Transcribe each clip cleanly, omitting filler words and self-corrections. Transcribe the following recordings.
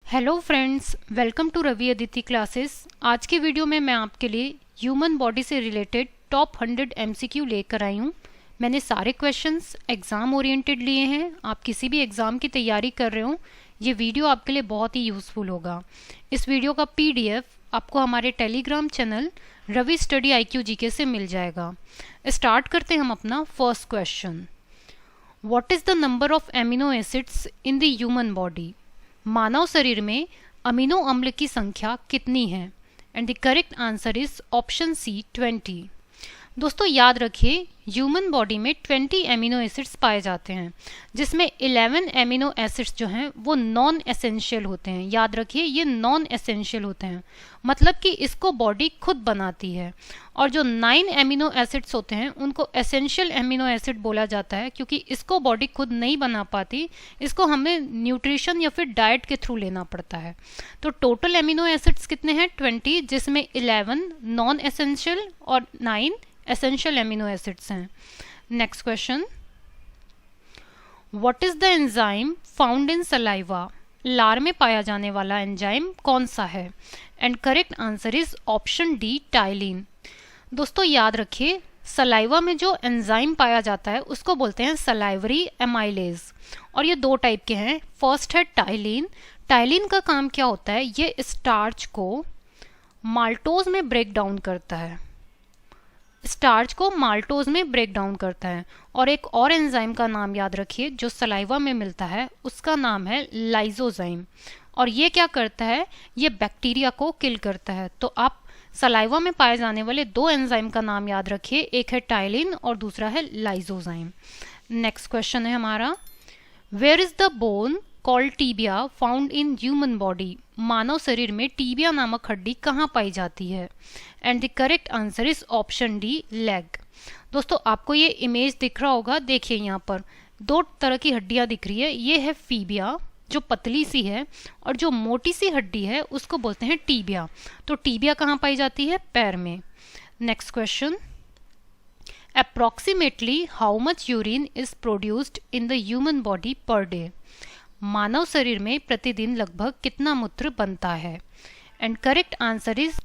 Hello friends, welcome to Ravi Aditi classes. आज के वीडियो में मैं आपके लिए ह्यूमन बॉडी से रिलेटेड टॉप 100 एमसीक्यू लेकर आई हूँ। मैंने सारे क्वेश्चंस एग्ज़ाम ओरिएंटेड लिए हैं। आप किसी भी एग्ज़ाम की तैयारी कर रहे हो, ये वीडियो आपके लिए बहुत ही यूज़फुल होगा। इस वीडियो का PDF आपको हमारे Telegram channel Ravi study IQ GK से मिल जाएगा। स्टार्ट करते हैं हम अपना first question. What is the number of amino acids in the human body? मानव शरीर में अमीनो अम्ल की संख्या कितनी है? And the correct answer is option C 20। दोस्तों याद रखिए, ह्यूमन बॉडी में 20 एमिनो एसिड्स पाए जाते हैं, जिसमें 11 एमिनो एसिड्स जो हैं वो नॉन एसेंशियल होते हैं। याद रखिए, ये नॉन एसेंशियल होते हैं, मतलब कि इसको बॉडी खुद बनाती है। और जो 9 एमिनो एसिड्स होते हैं उनको एसेंशियल एमिनो एसिड बोला जाता है, क्योंकि इसको बॉडी खुद नहीं बना पाती, इसको हमें न्यूट्रिशन या फिर डाइट के थ्रू लेना पड़ता है। तो टोटल एमिनो एसिड्स कितने हैं? 20, जिसमें 11 नॉन एसेंशियल और 9 एसेंशियल एमिनो एसिड्स हैं। Next question, what is the enzyme found in saliva? लार में पाया जाने वाला एंजाइम कौन सा है? And correct answer is option D, ptyalin. दोस्तों याद रखिए, सलाइवा में जो एंजाइम पाया जाता है उसको बोलते हैं सलाइवरी एमाइलेज, और ये 2 टाइप के हैं। फर्स्ट है टाइलिन। टाइलिन का काम क्या होता है? ये स्टार्च को माल्टोज में ब्रेक डाउन करता है, स्टार्च को माल्टोज में ब्रेक डाउन करता है। और एक और एंजाइम का नाम याद रखिए जो सलाइवा में मिलता है, उसका नाम है लाइजोजाइम। और ये क्या करता है? ये बैक्टीरिया को किल करता है। तो आप सलाइवा में पाए जाने वाले 2 एंजाइम का नाम याद रखिए, एक है टाइलिन और दूसरा है लाइजोजाइम। नेक्स्ट क्वेश्चन है हमारा, where is the bone called tibia found in human body? मानव शरीर में टीबिया नामक हड्डी कहाँ पाई जाती है? And the correct answer is option D, leg. दोस्तों आपको ये इमेज दिख रहा होगा, देखिए यहाँ पर 2 तरह की हड्डियाँ दिख रही है। ये है फीबिया जो पतली सी है, और जो मोटी सी हड्डी है उसको बोलते हैं टीबिया। तो टीबिया कहाँ पाई जाती है? पैर में। Next question, approximately how much urine is produced in the human body per day? मानव शरीर में प्रतिदिन लगभग कितना मूत्र बनता है? And correct answer is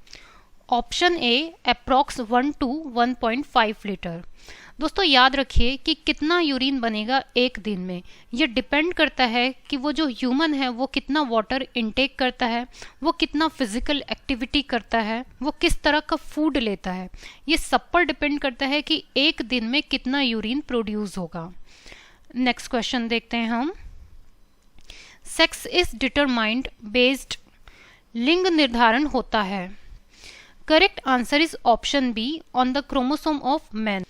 option A, approx 1 to 1.5 litre. दोस्तों याद रखिए कि कितना यूरिन बनेगा एक दिन में, ये डिपेंड करता है कि वो जो ह्यूमन है वो कितना वाटर इनटेक करता है, वो कितना फिजिकल एक्टिविटी करता है, वो किस तरह का फूड लेता है। ये सब पर डिपेंड करता है कि एक दिन में कितना यूरिन प्रोड्यूस होगा। नेक्स्ट क्वेश्चन देखते हैं हम, सेक्स इज डिटरमाइंड बेस्ड, लिंग निर्धारण होता है। Correct answer is option B, on the chromosome of man.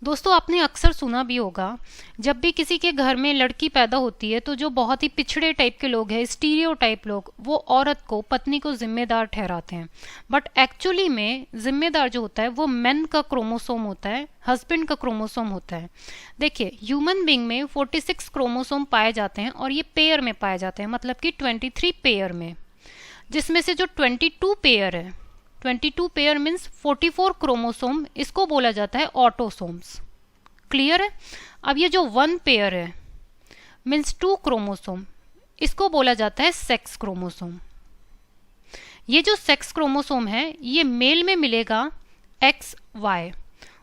दोस्तों आपने अक्सर सुना भी होगा, जब भी किसी के घर में लड़की पैदा होती है तो जो बहुत ही पिछड़े टाइप के लोग हैं, स्टीरियोटाइप लोग, वो औरत को, पत्नी को जिम्मेदार ठहराते हैं। बट एक्चुअली में जिम्मेदार जो होता है वो मैन का क्रोमोसोम होता है, हस्बैंड का क्रोमोसोम होता है। देखिए ह्यूमन बींग में 46 क्रोमोसोम पाए जाते हैं, और ये पेयर में पाए जाते हैं, मतलब कि 23 पेयर में, जिसमें से जो 22 पेयर है, 22 पेयर मीन्स 44 क्रोमोसोम, इसको बोला जाता है ऑटोसोम्स। क्लियर है? अब ये जो 1 पेयर है मीन्स 2 क्रोमोसोम, इसको बोला जाता है सेक्स क्रोमोसोम। ये जो सेक्स क्रोमोसोम है ये मेल में मिलेगा XY,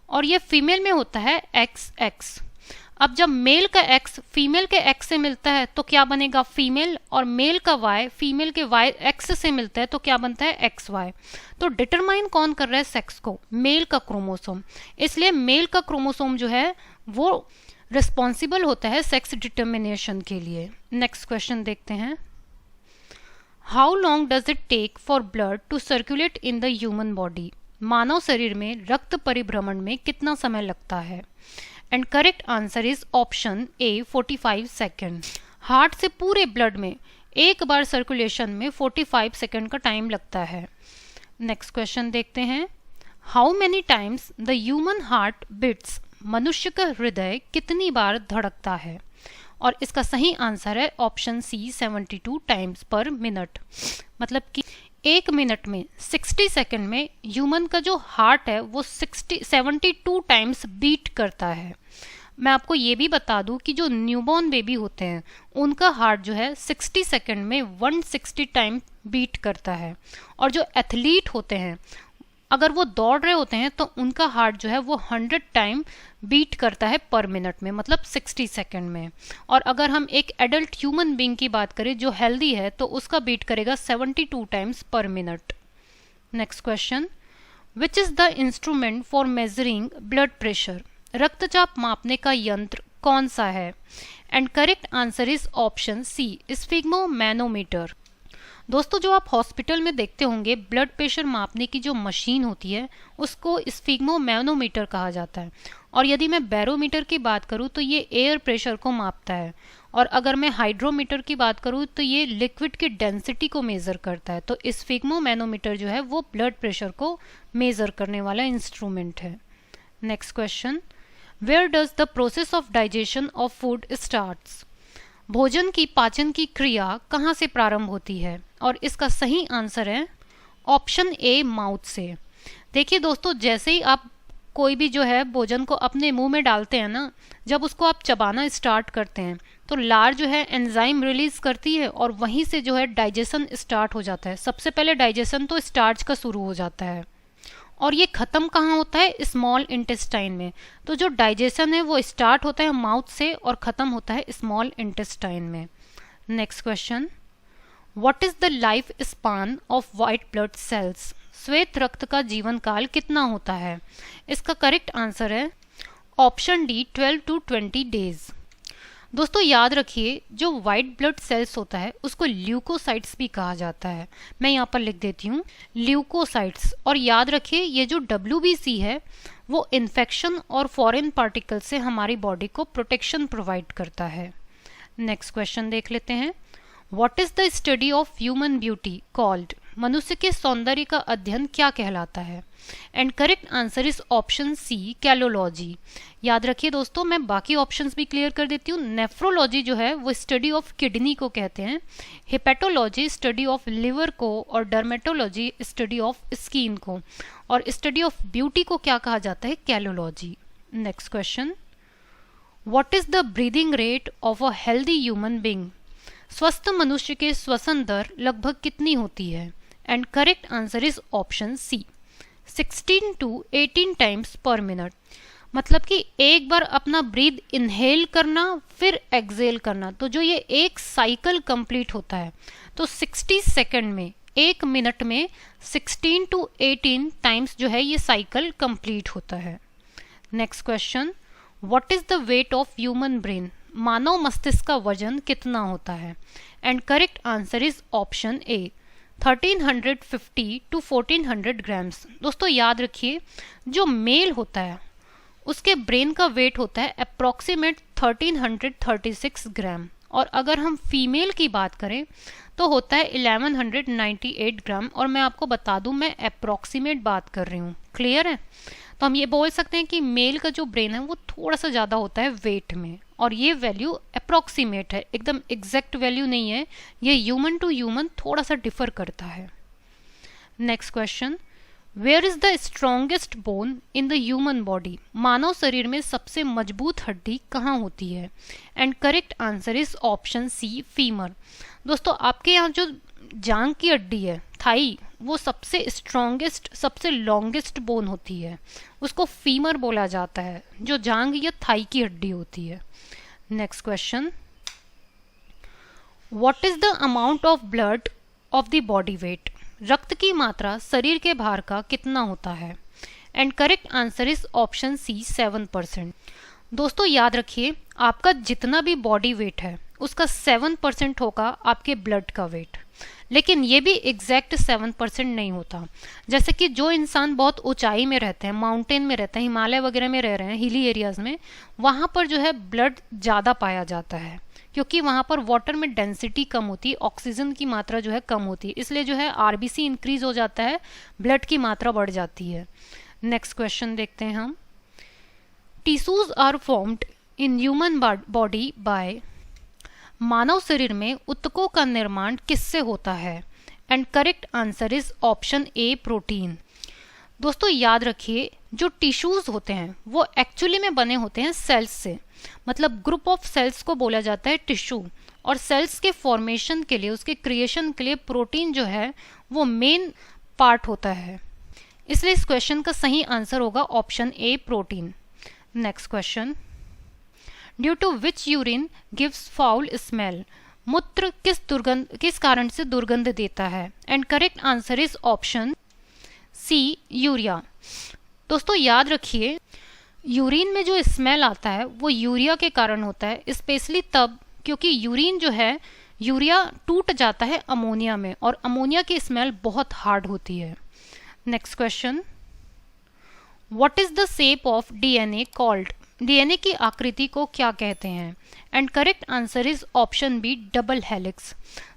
और ये फीमेल में होता है XX। अब जब मेल का X फीमेल के X से मिलता है तो क्या बनेगा? फीमेल। और मेल का Y फीमेल के Y X से मिलता है तो क्या बनता है? XY। तो डिटरमाइन कौन कर रहा है सेक्स को? मेल का क्रोमोसोम। इसलिए मेल का क्रोमोसोम जो है वो रिस्पॉन्सिबल होता है सेक्स डिटर्मिनेशन के लिए। नेक्स्ट क्वेश्चन देखते हैं, how long does it take for blood to circulate in the human body? मानव शरीर में रक्त परिभ्रमण में कितना समय लगता है? And correct answer is option A, 45 second. Heart से पूरे ब्लड में एक बार सर्कुलेशन में 45 सेकेंड का टाइम लगता है। नेक्स्ट क्वेश्चन देखते हैं, how many times the human heart beats? मनुष्य का हृदय कितनी बार धड़कता है? और इसका सही आंसर है option C, 72 times per minute. मतलब कि 1 मिनट में 60 सेकंड में ह्यूमन का जो हार्ट है वो 72 टाइम्स बीट करता है। मैं आपको ये भी बता दूं कि जो न्यूबॉर्न बेबी होते हैं उनका हार्ट जो है 60 सेकंड में 160 टाइम बीट करता है, और जो एथलीट होते हैं अगर वो दौड़ रहे होते हैं तो उनका हार्ट जो है वो 100 टाइम बीट करता है पर मिनट में, मतलब 60 सेकंड में। और अगर हम एक एडल्ट ह्यूमन बीइंग की बात करें जो हेल्दी है तो उसका बीट करेगा 72 times per minute. Next question, which is the instrument for measuring blood pressure? रक्तचाप मापने का यंत्र कौन सा है? And correct answer is option C, sphygmomanometer. दोस्तों जो आप हॉस्पिटल में देखते होंगे ब्लड प्रेशर मापने की जो मशीन होती है उसको स्फिग्मोमैनोमीटर कहा जाता है। और यदि मैं बैरोमीटर की बात करूं तो ये एयर प्रेशर को मापता है, और अगर मैं हाइड्रोमीटर की बात करूं तो ये लिक्विड की डेंसिटी को मेजर करता है। तो स्फिग्मोमैनोमीटर जो है वो ब्लड प्रेशर को मेजर करने वाला इंस्ट्रूमेंट है। Next question, where does the process of digestion of food starts? भोजन की पाचन की क्रिया कहाँ से प्रारंभ होती है? और इसका सही आंसर है ऑप्शन ए, माउथ से। देखिए दोस्तों, जैसे ही आप कोई भी जो है भोजन को अपने मुंह में डालते हैं ना, जब उसको आप चबाना स्टार्ट करते हैं तो लार जो है एंजाइम रिलीज करती है और वहीं से जो है डाइजेशन स्टार्ट हो जाता है। सबसे पहले डाइजेशन तो स्टार्च का शुरू हो जाता है, और ये खत्म कहाँ होता है? स्मॉल इंटेस्टाइन में। तो जो डाइजेशन है वो स्टार्ट होता है माउथ से और खत्म होता है स्मॉल इंटेस्टाइन में। Next question, what is the life span of white blood cells? श्वेत रक्त का जीवन काल कितना होता है? इसका करेक्ट आंसर है ऑप्शन डी, 12 to 20 डेज। दोस्तों याद रखिए, जो व्हाइट ब्लड सेल्स होता है उसको ल्यूकोसाइट्स भी कहा जाता है। मैं यहाँ पर लिख देती हूँ ल्यूकोसाइट्स। और याद रखिए ये जो WBC है वो इन्फेक्शन और फॉरेन पार्टिकल से हमारी बॉडी को प्रोटेक्शन प्रोवाइड करता है। नेक्स्ट क्वेश्चन देख लेते हैं, what is the study of human beauty called? मनुष्य के सौंदर्य का अध्ययन क्या कहलाता है? And correct answer is option C, calology. याद रखिए दोस्तों, मैं बाकी ऑप्शंस भी क्लियर कर देती हूँ। नेफ्रोलॉजी जो है वो स्टडी ऑफ किडनी को कहते हैं, हेपेटोलॉजी स्टडी ऑफ लिवर को, और डर्मेटोलॉजी स्टडी ऑफ स्किन को, और स्टडी ऑफ ब्यूटी को क्या कहा जाता है? Calology. Next question, what is the breathing rate of a healthy human being? स्वस्थ मनुष्य के श्वसन दर लगभग कितनी होती है? And correct answer is option C, 16 to 18 times per minute. मतलब कि एक बार अपना ब्रीद इनहेल करना फिर एक्सेल करना, तो जो ये एक साइकिल कंप्लीट होता है तो 60 सेकंड में, एक मिनट में 16 to 18 टाइम्स जो है ये साइकिल कंप्लीट होता है। Next question, what is the weight of human brain? मानव मस्तिष्क का वजन कितना होता है? And correct answer is option A, 1350 to 1400 grams. दोस्तों याद रखिए, जो मेल होता है उसके ब्रेन का वेट होता है अप्रॉक्सीमेट 1336 ग्राम, और अगर हम फीमेल की बात करें तो होता है 1198 ग्राम। और मैं आपको बता दूं, मैं अप्रॉक्सीमेट बात कर रही हूँ, क्लियर है? तो हम ये बोल सकते हैं कि मेल का जो ब्रेन है वो थोड़ा सा ज़्यादा होता है वेट में, और ये वैल्यू अप्रॉक्सीमेट है, एकदम एग्जैक्ट वैल्यू नहीं है, ये ह्यूमन टू ह्यूमन थोड़ा सा डिफर करता है। Next question, where is the strongest bone in the human body? मानव शरीर में सबसे मजबूत हड्डी कहाँ होती है? And correct answer is option C, femur. दोस्तों आपके यहाँ जो जांग की हड्डी है, थाई, वो सबसे स्ट्रॉन्गेस्ट, सबसे लॉन्गेस्ट बोन होती है, उसको फीमर बोला जाता है, जो जांग या थाई की हड्डी होती है। Next question, what is the amount of blood of the body weight? रक्त की मात्रा शरीर के भार का कितना होता है? And correct answer is option C, 7%। दोस्तों याद रखिए, आपका जितना भी बॉडी वेट है उसका 7% होगा आपके ब्लड का वेट, लेकिन ये भी एग्जैक्ट 7% नहीं होता। जैसे कि जो इंसान बहुत ऊंचाई में रहते हैं, माउंटेन में रहते हैं, हिमालय वगैरह में रह रहे हैं, हिली एरियाज में, वहाँ पर जो है ब्लड ज़्यादा पाया जाता है, क्योंकि वहाँ पर वाटर में डेंसिटी कम होती है, ऑक्सीजन की मात्रा जो है कम होती है, इसलिए जो है RBC इंक्रीज हो जाता है, ब्लड की मात्रा बढ़ जाती है। नेक्स्ट क्वेश्चन देखते हैं हम, tissues are formed in human body by? मानव शरीर में ऊतकों का निर्माण किससे होता है? And correct answer is option A, protein. दोस्तों याद रखिए, जो टिश्यूज होते हैं वो एक्चुअली में बने होते हैं सेल्स से, मतलब ग्रुप ऑफ सेल्स को बोला जाता है टिश्यू। और सेल्स के फॉर्मेशन के लिए, उसके क्रिएशन के लिए प्रोटीन जो है वो मेन पार्ट होता है। इसलिए इस क्वेश्चन का सही आंसर होगा option A, protein. Next question, due to which urine gives foul smell, मूत्र किस कारण से दुर्गंध देता है? And correct answer is option C, urea. दोस्तों याद रखिए, यूरिन में जो स्मेल आता है वो यूरिया के कारण होता है, स्पेशली तब क्योंकि यूरिन जो है, यूरिया टूट जाता है अमोनिया में, और अमोनिया की स्मेल बहुत हार्ड होती है। Next question, what is the shape of DNA called? DNA की आकृति को क्या कहते हैं? And correct answer is option B, double helix.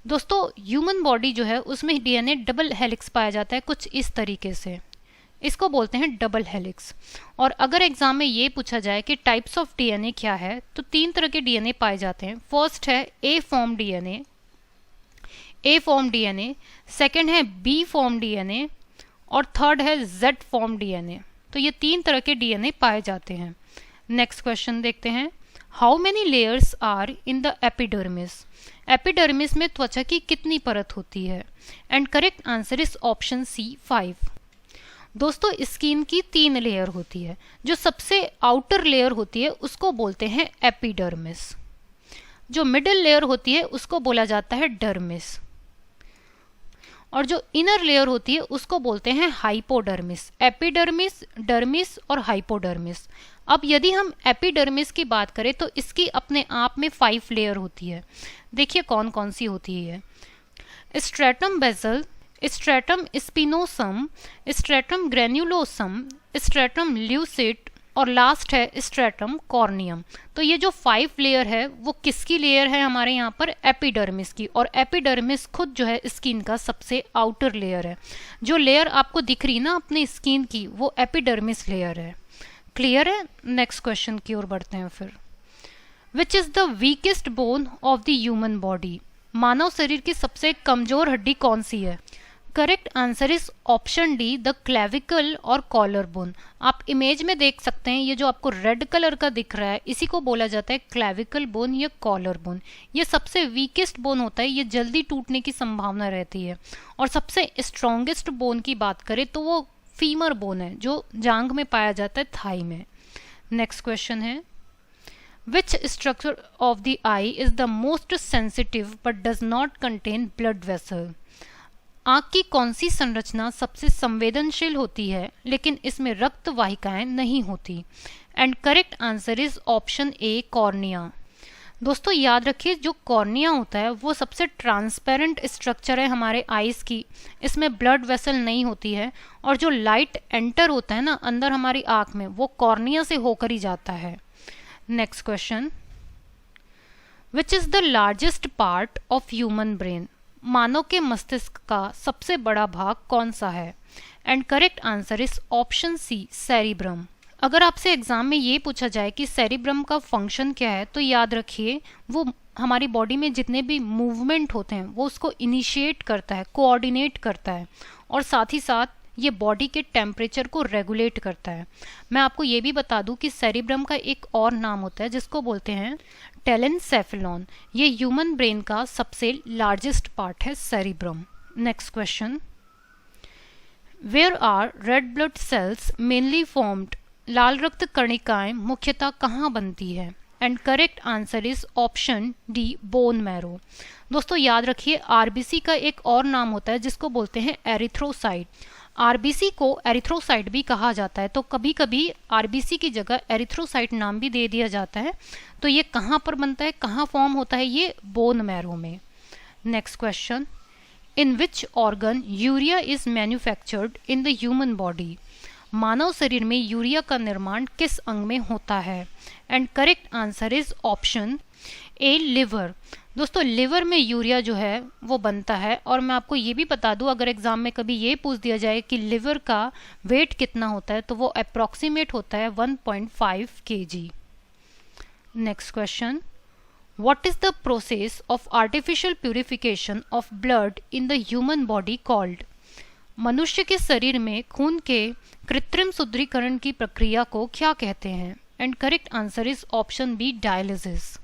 दोस्तों ह्यूमन बॉडी जो है उसमें डीएनए डबल हेलिक्स पाया जाता है कुछ इस तरीके से, इसको बोलते हैं डबल हेलिक्स। और अगर एग्जाम में ये पूछा जाए कि टाइप्स ऑफ डीएनए क्या है, तो 3 तरह के डीएनए पाए जाते हैं। फर्स्ट है ए फॉर्म डीएनए, सेकेंड है बी फॉर्म डीएनए, और थर्ड है जेड फॉर्म डीएनए। तो ये 3 तरह के डीएनए पाए जाते हैं। नेक्स्ट क्वेश्चन देखते हैं, how many layers are in the epidermis? Epidermis में त्वचा की कितनी परत होती है? And correct answer is option C, 5। दोस्तों स्किन की 3 लेयर होती है, जो सबसे आउटर लेयर होती है उसको बोलते हैं एपिडर्मिस, जो मिडिल लेयर होती है उसको बोला जाता है डर्मिस, और जो इनर लेयर होती है उसको बोलते हैं हाइपोडर्मिस। एपिडर्मिस, डर्मिस और हाइपोडर्मिस। अब यदि हम एपिडर्मिस की बात करें तो इसकी अपने आप में 5 लेयर होती है। देखिए कौन कौन सी होती है, stratum basale, stratum spinosum, stratum granulosum, stratum lucidum, और लास्ट है स्ट्रेटम कॉर्नियम। तो ये जो 5 लेयर है वो किसकी लेयर है? हमारे यहाँ पर एपिडर्मिस की। और एपिडर्मिस खुद जो है स्किन का सबसे आउटर लेयर है। जो लेयर आपको दिख रही ना अपनी स्किन की, वो एपिडर्मिस लेयर है। क्लियर है? नेक्स्ट क्वेश्चन की ओर बढ़ते हैं फिर। Which is the weakest bone of the human body? मानव शरीर की सबसे कमजोर हड्डी कौन सी है? Correct answer is option D, the clavicle और कॉलर बोन। आप इमेज में देख सकते हैं, ये जो आपको रेड कलर का दिख रहा है इसी को बोला जाता है क्लेविकल बोन या कॉलर बोन। ये सबसे वीकेस्ट बोन होता है, ये जल्दी टूटने की संभावना रहती है। और सबसे स्ट्रॉन्गेस्ट बोन की बात करें तो वो फीमर बोन है, जो जांघ में पाया जाता है, थाई में। नेक्स्ट क्वेश्चन है, which structure of the I is the most sensitive but does not contain blood vessel? आंख की कौन सी संरचना सबसे संवेदनशील होती है लेकिन इसमें रक्त वाहिकाएं नहीं होती? And correct answer is option A, cornea. दोस्तों याद रखिए, जो कॉर्निया होता है वो सबसे ट्रांसपेरेंट स्ट्रक्चर है हमारे आईज की, इसमें ब्लड वेसल नहीं होती है, और जो लाइट एंटर होता है ना अंदर हमारी आंख में, वो कॉर्निया से होकर ही जाता है। Next question, which is the largest part of human brain? मानव के मस्तिष्क का सबसे बड़ा भाग कौन सा है? And correct answer is option C, cerebrum. अगर आपसे एग्जाम में ये पूछा जाए कि सेरिब्रम का फंक्शन क्या है, तो याद रखिए वो हमारी बॉडी में जितने भी मूवमेंट होते हैं वो उसको इनिशिएट करता है, कोऑर्डिनेट करता है, और साथ ही साथ ये बॉडी के टेम्परेचर को रेगुलेट करता है। मैं आपको ये भी बता दूं कि सेरिब्रम का एक और नाम होता है जिसको बोलते हैं टेलेनसेफेलॉन। ये ह्यूमन ब्रेन का सबसे लार्जेस्ट पार्ट है, cerebrum. Next question, where are red blood cells mainly formed? लाल रक्त कणिकाएं मुख्यतः कहाँ बनती है? And correct answer is option D, bone marrow. दोस्तों याद रखिए, आरबीसी का एक और नाम होता है जिसको बोलते हैं एरिथ्रोसाइट। आरबीसी को एरिथ्रोसाइट भी कहा जाता है, तो कभी कभी आरबीसी की जगह एरिथ्रोसाइट नाम भी दे दिया जाता है। तो ये कहाँ पर बनता है, कहाँ फॉर्म होता है? ये बोन मैरो में। Next question, in which organ urea is manufactured in the human body? मानव शरीर में यूरिया का निर्माण किस अंग में होता है? And correct answer is option A, liver. दोस्तों लिवर में यूरिया जो है वो बनता है। और मैं आपको ये भी बता दूं, अगर एग्जाम में कभी ये पूछ दिया जाए कि लिवर का वेट कितना होता है, तो वो अप्रॉक्सीमेट होता है 1.5 kg। Next question, what is the process of artificial purification of blood in the human body called? मनुष्य के शरीर में खून के कृत्रिम शुद्धिकरण की प्रक्रिया को क्या कहते हैं? And correct answer is option B, dialysis.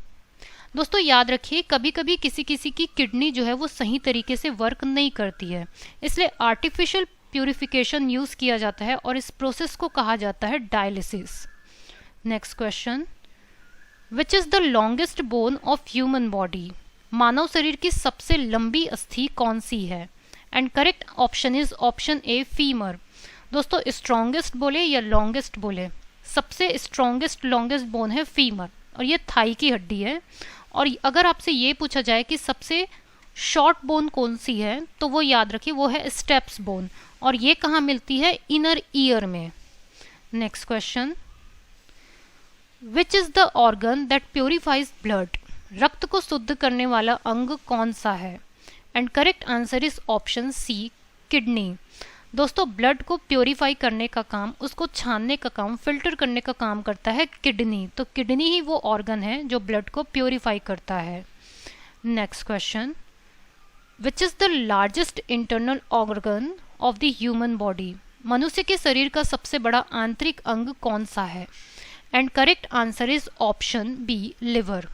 दोस्तों याद रखिए, कभी कभी किसी किसी की किडनी जो है वो सही तरीके से वर्क नहीं करती है, इसलिए आर्टिफिशियल प्यूरिफिकेशन यूज किया जाता है और इस प्रोसेस को कहा जाता है dialysis. Next question, which is the longest bone of human body? मानव शरीर की सबसे लंबी अस्थि कौन सी है? And correct option is option A, femur. दोस्तों स्ट्रॉन्गेस्ट बोले या लॉन्गेस्ट बोले, सबसे स्ट्रॉन्गेस्ट लॉन्गेस्ट बोन है फीमर और ये थाई की हड्डी है। और अगर आपसे ये पूछा जाए कि सबसे शॉर्ट बोन कौन सी है, तो वो याद रखिए वो है स्टेप्स बोन, और ये कहाँ मिलती है? इनर ईयर में। Next question, which is the organ that purifies blood? रक्त को शुद्ध करने वाला अंग कौन सा है? And correct answer is option C, kidney. दोस्तों ब्लड को प्योरीफाई करने का काम, उसको छानने का काम, फिल्टर करने का काम करता है किडनी। तो किडनी ही वो ऑर्गन है जो ब्लड को प्योरीफाई करता है। Next question, which is the largest internal organ of the human body? मनुष्य के शरीर का सबसे बड़ा आंतरिक अंग कौन सा है? And correct answer is option B, liver.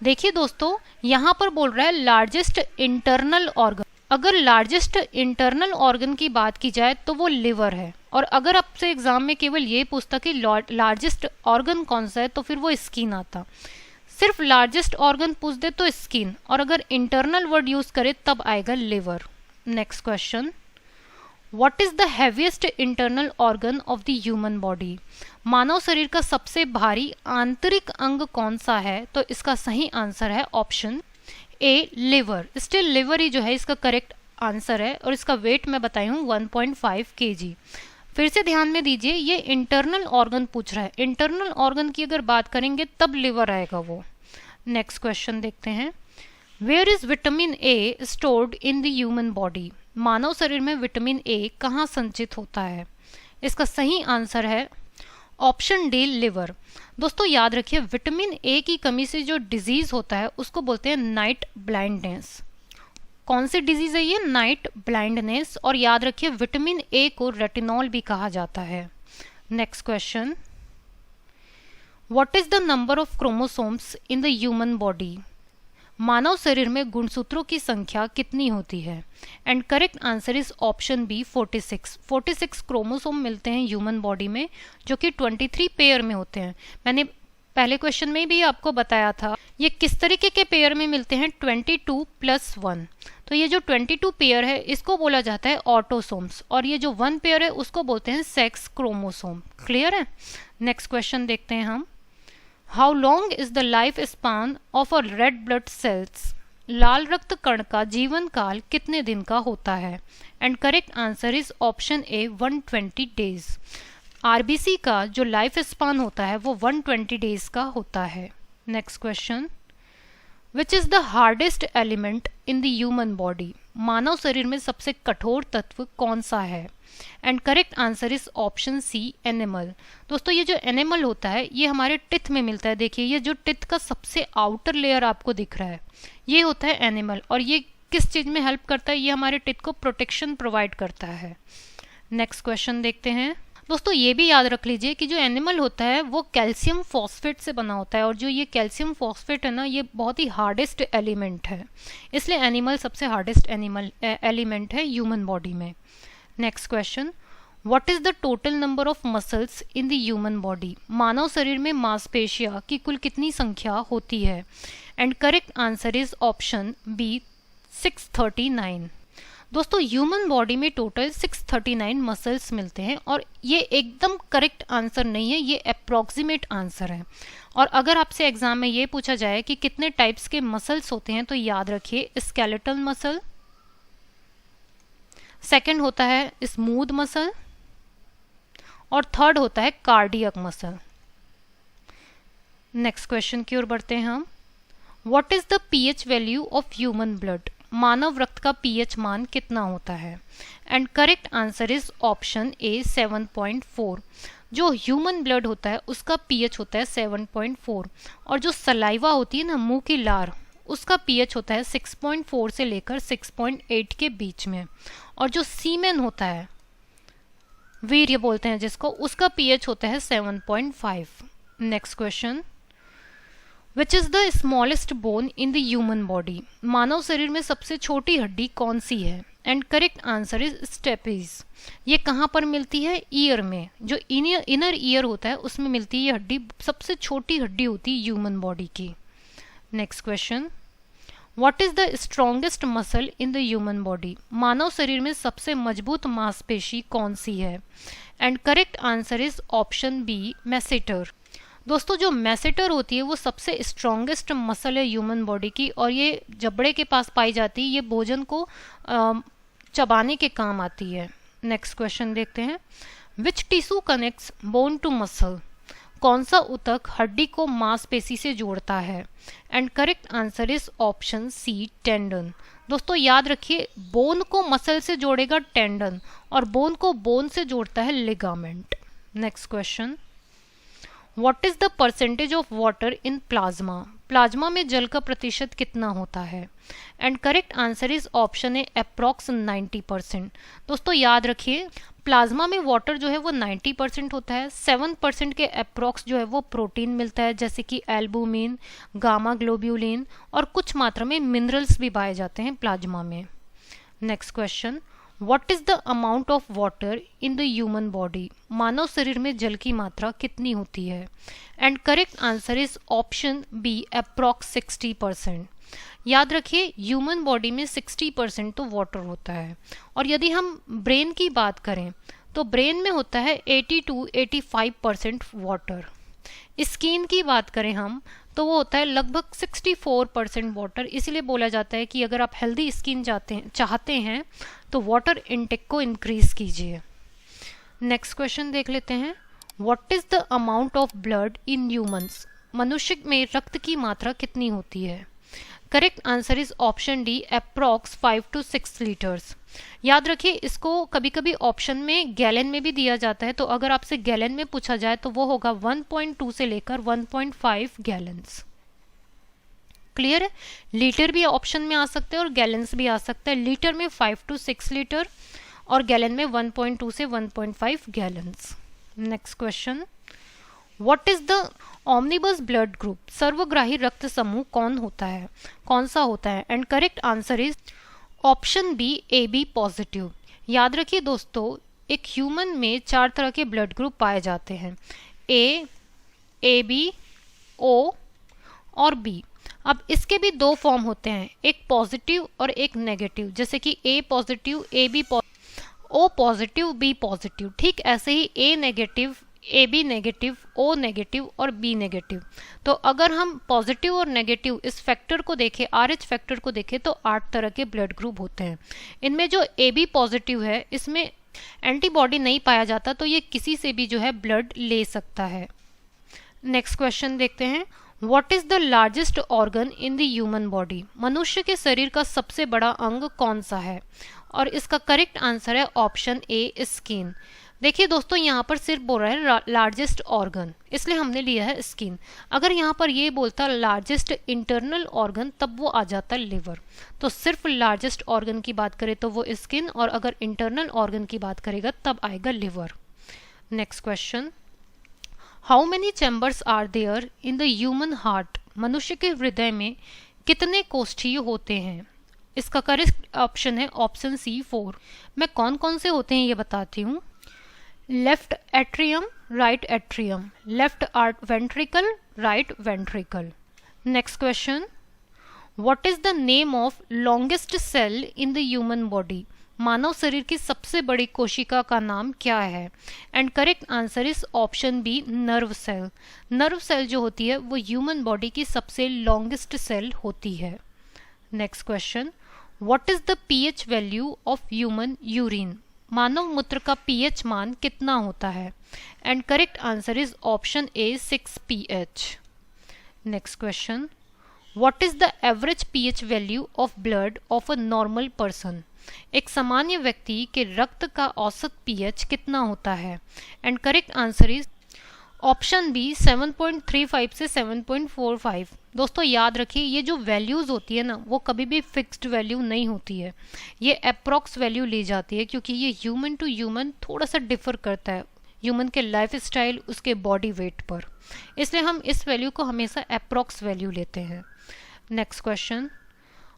देखिए दोस्तों यहाँ पर बोल रहा है लार्जेस्ट इंटरनल ऑर्गन। अगर लार्जेस्ट इंटरनल ऑर्गन की बात की जाए तो वो लिवर है, और अगर आपसे एग्जाम में केवल ये पूछता कि लार्जेस्ट ऑर्गन कौन सा है तो फिर वो स्किन आता। सिर्फ लार्जेस्ट ऑर्गन पूछ दे तो स्किन, और अगर इंटरनल वर्ड यूज करे तब आएगा liver. Next question, what is the heaviest internal organ of the human body? मानव शरीर का सबसे भारी आंतरिक अंग कौन सा है? तो इसका सही आंसर है option A, liver. Still liver ही जो है इसका करेक्ट आंसर है, और इसका वेट मैं बताई हूँ 1.5 kg। फिर से ध्यान में दीजिए, ये इंटरनल ऑर्गन पूछ रहा है, इंटरनल ऑर्गन की अगर बात करेंगे तब लिवर आएगा वो। नेक्स्ट क्वेश्चन देखते हैं, where is vitamin A stored in the human body? मानव शरीर में विटामिन ए कहाँ संचित होता है? इसका सही आंसर है ऑप्शन डी, लिवर। दोस्तों याद रखिए, विटामिन ए की कमी से जो डिजीज होता है उसको बोलते हैं नाइट ब्लाइंडनेस। कौन सी डिजीज है ये? Night blindness. और याद रखिए विटामिन ए को रेटिनॉल भी कहा जाता है। Next question, what is the number of chromosomes in the human body? मानव शरीर में गुणसूत्रों की संख्या कितनी होती है? And correct answer is option B, 46। 46 chromosome मिलते हैं ह्यूमन बॉडी में, जो कि 23 पेयर में होते हैं। मैंने पहले क्वेश्चन में भी आपको बताया था ये किस तरीके के पेयर में मिलते हैं, 22+1। तो ये जो 22 पेयर है इसको बोला जाता है ऑटोसोम्स, और ये जो 1 पेयर है उसको बोलते हैं सेक्स क्रोमोसोम। क्लियर है? नेक्स्ट क्वेश्चन देखते हैं हम, how long is the life span of a red blood cells? लाल रक्त कण का जीवन काल कितने दिन का होता है? And correct answer is option A, 120 days. RBC का जो लाइफ स्पान होता है वो 120 डेज का होता है। Next question, which is the hardest element in the human body? मानव शरीर में सबसे कठोर तत्व कौन सा है? And correct answer is option C, enamel. दोस्तों ये जो एनिमल होता है ये हमारे टिथ में मिलता है। देखिए ये जो टिथ का सबसे आउटर लेयर आपको दिख रहा है ये होता है एनिमल, और ये किस चीज में हेल्प करता है? ये हमारे टिथ को प्रोटेक्शन प्रोवाइड करता है। नेक्स्ट क्वेश्चन देखते हैं। दोस्तों ये भी याद रख लीजिए कि जो एनिमल होता है वो कैल्शियम फॉस्फेट से बना होता है, और जो ये कैल्शियम फॉस्फेट है ना ये बहुत ही हार्डेस्ट एलिमेंट है, इसलिए एनिमल सबसे हार्डेस्ट एलिमेंट है ह्यूमन बॉडी में। Next question, what is the total number of muscles in the human body? मानव शरीर में मांसपेशियां की कुल कितनी संख्या होती है? And correct answer is option B, 639। दोस्तों ह्यूमन बॉडी में टोटल 639 मसल्स मिलते हैं, और ये एकदम करेक्ट आंसर नहीं है, ये अप्रॉक्सीमेट आंसर है। और अगर आपसे एग्जाम में ये पूछा जाए कि कितने टाइप्स के मसल्स होते हैं तो याद रखिए स्केलेटल मसल, सेकंड होता है स्मूथ मसल, और थर्ड होता है कार्डियक मसल। नेक्स्ट क्वेश्चन की ओर बढ़ते हैं हम, what is the pH value of human blood? मानव रक्त का पीएच मान कितना होता है? And correct answer is option A, 7.4। जो ह्यूमन ब्लड होता है उसका पीएच होता है 7.4, और जो सलाइवा होती है ना, मुंह की लार, उसका पीएच होता है 6.4 से लेकर 6.8 के बीच में, और जो सीमेन होता है, वीर्य बोलते हैं जिसको, उसका पीएच होता है 7.5। Next question, which is the smallest bone in the human body? मानव शरीर में सबसे छोटी हड्डी कौन सी है? And correct answer is stapes. ये कहाँ पर मिलती है? ईयर में, जो इनर ईयर होता है उसमें मिलती है ये हड्डी, सबसे छोटी हड्डी होती है ह्यूमन बॉडी की। Next question, what is the strongest muscle in the human body? मानव शरीर में सबसे मजबूत मांसपेशी कौन सी है? And correct answer is option B, masseter. दोस्तों, जो मैसेटर होती है वो सबसे स्ट्रॉन्गेस्ट मसल है ह्यूमन बॉडी की, और ये जबड़े के पास पाई जाती है। ये भोजन को चबाने के काम आती है। नेक्स्ट क्वेश्चन देखते हैं, which tissue connects bone to muscle? कौन सा ऊतक हड्डी को मांसपेशी से जोड़ता है? And correct answer is option C, tendon. दोस्तों याद रखिए, बोन को मसल से जोड़ेगा टेंडन, और बोन को बोन से जोड़ता है ligament. Next question, what is the percentage of water in plasma? Plasma में जल का प्रतिशत कितना होता है? And correct answer is option A, approx 90%। दोस्तों याद रखिए, प्लाज्मा में वाटर जो है वो 90% होता है। 7% के अप्रॉक्स जो है वो प्रोटीन मिलता है, जैसे कि एल्बुमिन, गामा ग्लोब्यूलिन, और कुछ मात्रा में मिनरल्स भी पाए जाते हैं प्लाज्मा में। Next question, what is the amount of water in the human body? मानव शरीर में जल की मात्रा कितनी होती है? And correct answer is option B, approx 60%। याद रखिए, ह्यूमन बॉडी में 60% तो वाटर होता है, और यदि हम ब्रेन की बात करें तो ब्रेन में होता है 80 to 85% वाटर। स्किन की बात करें हम तो वो होता है लगभग 64% वाटर। इसलिए बोला जाता है कि अगर आप हेल्दी स्किन चाहते हैं तो वाटर इनटेक को इंक्रीज कीजिए। नेक्स्ट क्वेश्चन देख लेते हैं, what is the amount of blood in humans? मनुष्य में रक्त की मात्रा कितनी होती है? Correct answer is option D, approx 5 to 6 litres. याद रखिए, इसको कभी कभी ऑप्शन में गैलन में भी दिया जाता है, तो अगर आपसे गैलन में पूछा जाए तो वो होगा 1.2 से लेकर 1.5 गैलन्स। क्लियर है? लीटर भी ऑप्शन में आ सकते हैं और गैलन्स भी आ सकता है। लीटर में 5 to 6 लीटर और गैलन में 1.2 से 1.5 gallons. Next question, what is the omnibus blood group? सर्वग्राही रक्त समूह कौन सा होता है? And correct answer is option B, A B positive. याद रखिए दोस्तों, एक ह्यूमन में 4 तरह के ब्लड ग्रुप पाए जाते हैं, ए बी, ओ और बी। अब इसके भी 2 फॉर्म होते हैं, एक पॉजिटिव और एक नेगेटिव, जैसे कि A positive, A B O positive, B positive. ठीक ऐसे ही A negative, A B negative, O negative और बी नेगेटिव। तो अगर हम पॉजिटिव और नेगेटिव इस फैक्टर को देखें, RH फैक्टर को देखें, तो 8 तरह के ब्लड ग्रुप होते हैं। इनमें जो ए बी पॉजिटिव है, इसमें एंटीबॉडी नहीं पाया जाता, तो ये किसी से भी जो है ब्लड ले सकता है। नेक्स्ट क्वेश्चन देखते हैं, what is the largest organ in the human body? मनुष्य के शरीर का सबसे बड़ा अंग कौन सा है? और इसका करेक्ट आंसर है ऑप्शन ए, स्किन। देखिए दोस्तों, यहाँ पर सिर्फ बोल रहा है लार्जेस्ट ऑर्गन, इसलिए हमने लिया है स्किन। अगर यहाँ पर ये बोलता लार्जेस्ट इंटरनल ऑर्गन, तब वो आ जाता लिवर। तो सिर्फ लार्जेस्ट ऑर्गन की बात करें तो वो स्किन, और अगर इंटरनल ऑर्गन की बात करेगा तब आएगा liver. Next question, how many chambers are there in the human heart? मनुष्य के हृदय में कितने कोष्ठीय होते हैं? इसका करेक्ट ऑप्शन है ऑप्शन सी, 4। मैं कौन कौन से होते हैं ये बताती हूँ। Left atrium, right atrium, left ventricle, right ventricle. Next question, what is the name of longest cell in the human body? मानव शरीर की सबसे बड़ी कोशिका का नाम क्या है? And correct answer is option B, nerve cell. Nerve cell जो होती है वो ह्यूमन बॉडी की सबसे लॉन्गेस्ट सेल होती है। Next question, what is the pH value of human urine? मानव मूत्र का पीएच मान कितना होता है? And correct answer is option A, 6 pH। Next question, what is the average pH value of blood of a normal person? एक सामान्य व्यक्ति के रक्त का औसत पीएच कितना होता है? And correct answer is option B 7.35 से 7.45। दोस्तों याद रखिए ये जो वैल्यूज़ होती है ना वो कभी भी फिक्स्ड वैल्यू नहीं होती है, ये अप्रॉक्स वैल्यू ली जाती है क्योंकि ये ह्यूमन टू ह्यूमन थोड़ा सा डिफर करता है ह्यूमन के लाइफ स्टाइल, उसके बॉडी वेट पर, इसलिए हम इस वैल्यू को हमेशा अप्रॉक्स वैल्यू लेते हैं। Next question,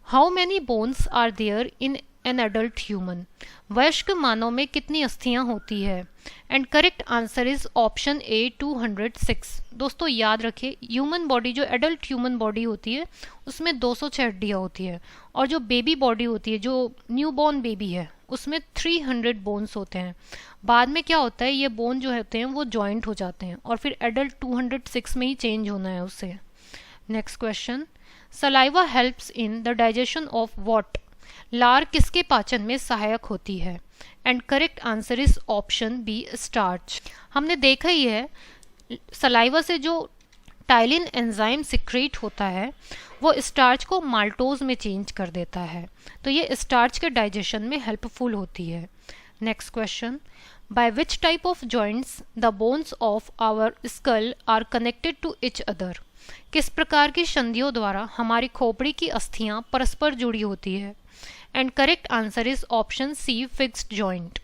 how many bones are there in an adult human? वयस्क मानव में कितनी अस्थियां होती है? And correct answer is option A 206। दोस्तों याद रखिए ह्यूमन बॉडी, जो एडल्ट ह्यूमन बॉडी होती है उसमें 206 हड्डियाँ होती है, और जो बेबी बॉडी होती है, जो न्यू बॉर्न बेबी है, उसमें 300 बोन्स होते हैं। बाद में क्या होता है, ये बोन जो होते हैं वो जॉइंट हो जाते हैं और फिर एडल्ट 206 में ही चेंज होना है उससे। Next question, saliva helps in the digestion of what? लार किसके पाचन में सहायक होती है? And correct answer is option B starch. हमने देखा ही है सलाइवा से जो टाइलिन एंजाइम सिक्रेट होता है वो स्टार्च को माल्टोज में चेंज कर देता है, तो ये स्टार्च के डाइजेशन में हेल्पफुल होती है। Next question, by which type of joints the bones of our skull are connected to each other? किस प्रकार की संधियों द्वारा हमारी खोपड़ी की अस्थियां परस्पर जुड़ी होती है? And correct answer is option C fixed joint.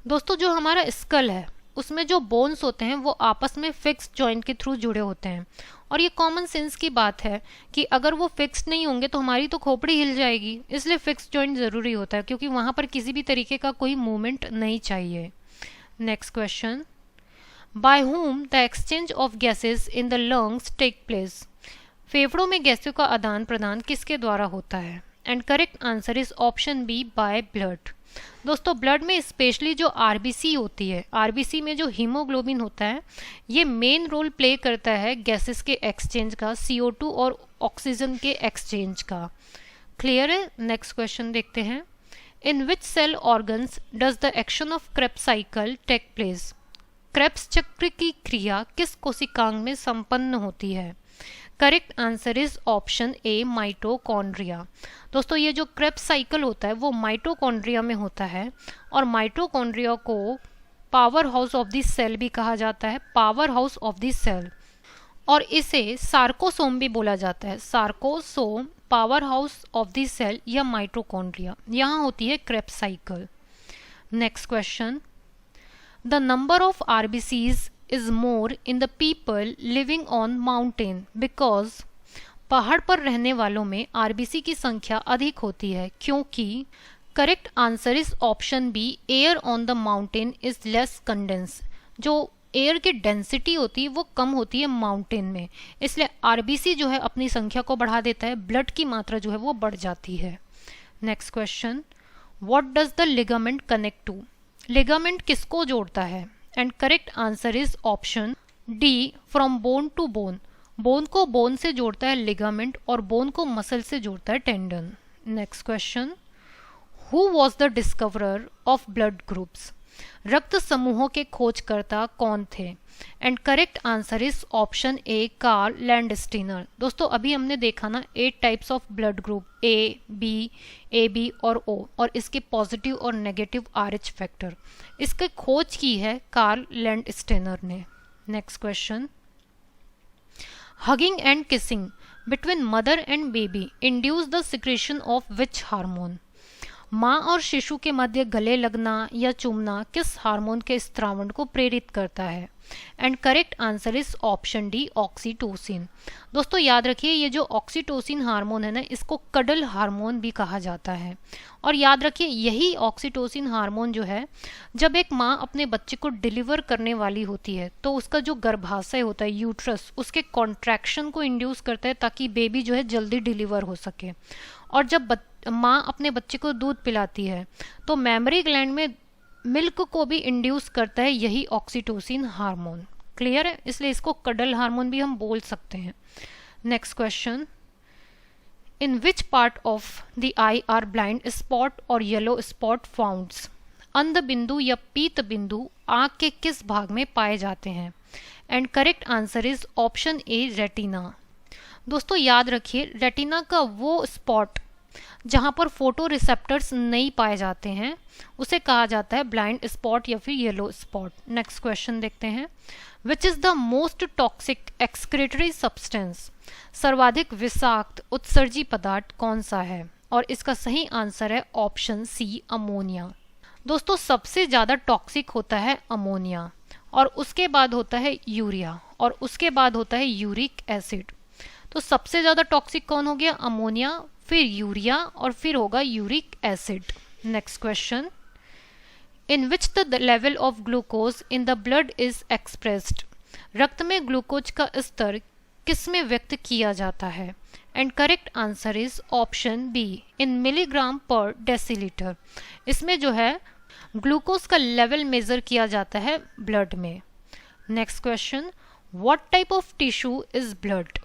दोस्तों जो हमारा स्कल है उसमें जो बोन्स होते हैं वो आपस में फिक्स्ड जॉइंट के थ्रू जुड़े होते हैं, और ये कॉमन सेंस की बात है कि अगर वो फिक्स्ड नहीं होंगे तो हमारी तो खोपड़ी हिल जाएगी, इसलिए फिक्स्ड जॉइंट ज़रूरी होता है क्योंकि वहाँ पर किसी भी तरीके का कोई मूवमेंट नहीं चाहिए। Next question, by whom the exchange of gases in the lungs take place? फेफड़ों में गैसों का आदान प्रदान किसके द्वारा होता है? And correct answer is option B by blood. दोस्तों ब्लड में स्पेशली जो आरबीसी होती है, आरबीसी में जो हीमोग्लोबिन होता है ये मेन रोल प्ले करता है गैसेस के एक्सचेंज का, CO2 और ऑक्सीजन के एक्सचेंज का। क्लियर है? नेक्स्ट क्वेश्चन देखते हैं, in which cell organs does the action of Krebs cycle take place? Krebs चक्र की क्रिया किस कोशिकांग में संपन्न होती है? Correct answer is option A mitochondria. दोस्तों ये जो क्रेब्स साइकिल होता है वो माइटोकॉन्ड्रिया में होता है, और माइटोकॉन्ड्रिया को power house of the cell भी कहा जाता है, power house of the cell, और इसे सार्कोसोम भी बोला जाता है। Sarcosome power house of the cell या माइटोकॉन्ड्रिया, यहाँ होती है Krebs cycle. Next question, the number of RBCs is more in the people living on mountain because पहाड़ पर रहने वालों में आरबीसी की संख्या अधिक होती है क्योंकि correct answer is option B air on the mountain is less condense. जो एयर की डेंसिटी होती है वो कम होती है माउंटेन में, इसलिए आरबीसी जो है अपनी संख्या को बढ़ा देता है, ब्लड की मात्रा जो है वो बढ़ जाती है। Next question, what does the ligament connect to? Ligament किसको जोड़ता है? And correct answer is option D from bone to bone. Bone को बोन से जोड़ता है लिगामेंट और बोन को मसल से जोड़ता है tendon. Next question, who was the discoverer of blood groups? रक्त समूहों के खोजकर्ता कौन थे? And correct answer is option A Karl Landsteiner. दोस्तों अभी हमने देखा ना 8 types of blood group, A B और ओ, और इसके पॉजिटिव और नेगेटिव RH फैक्टर, इसकी खोज की है कार्ल लैंडस्टीनर ने। Next question, hugging and kissing between mother and baby induce the secretion of which hormone? माँ और शिशु के मध्य गले लगना या चूमना किस हार्मोन के स्त्रावण को प्रेरित करता है? And correct answer is option D oxytocin. दोस्तों याद रखिए ये जो ऑक्सीटोसिन हार्मोन है ना इसको कडल हार्मोन भी कहा जाता है, और याद रखिए यही ऑक्सीटोसिन हार्मोन जो है जब एक माँ अपने बच्चे को डिलीवर करने वाली होती है तो उसका जो गर्भाशय होता है यूट्रस, उसके कॉन्ट्रैक्शन को इंड्यूस करता है ताकि बेबी जो है जल्दी डिलीवर हो सके। और जब माँ अपने बच्चे को दूध पिलाती है तो मेमोरी ग्लैंड में मिल्क को भी इंड्यूस करता है यही ऑक्सीटोसिन हार्मोन। क्लियर है? इसलिए इसको कडल हार्मोन भी हम बोल सकते हैं। Next question, in which part of the I R blind spot और येलो स्पॉट फाउंड्स? अंध बिंदु या पीत बिंदु आंख के किस भाग में पाए जाते हैं? And correct answer is option A retina. दोस्तों याद रखिए रेटिना का वो स्पॉट जहां पर फोटो रिसेप्टर्स नहीं पाए जाते हैं उसे कहा जाता है ब्लाइंड स्पॉट या फिर येलो स्पॉट। नेक्स्ट क्वेश्चन देखते हैं, विच is the most toxic excretory substance? सर्वाधिक विषाक्त उत्सर्जी पदार्थ कौन सा है? और इसका सही आंसर है ऑप्शन सी, अमोनिया। दोस्तों सबसे ज़्यादा टॉक्सिक होता है अमोनिया, और उसके बाद होता है यूरिया, और उसके बाद होता है यूरिक एसिड। तो सबसे ज़्यादा टॉक्सिक कौन हो गया? अमोनिया, फिर यूरिया, और फिर होगा uric acid. Next question, in which the level of glucose in the blood is expressed? रक्त में ग्लूकोज का स्तर किस में व्यक्त किया जाता है? And correct answer is option B, in milligram per decilitre. इसमें जो है ग्लूकोज का लेवल मेजर किया जाता है ब्लड में। Next question, what type of tissue is blood?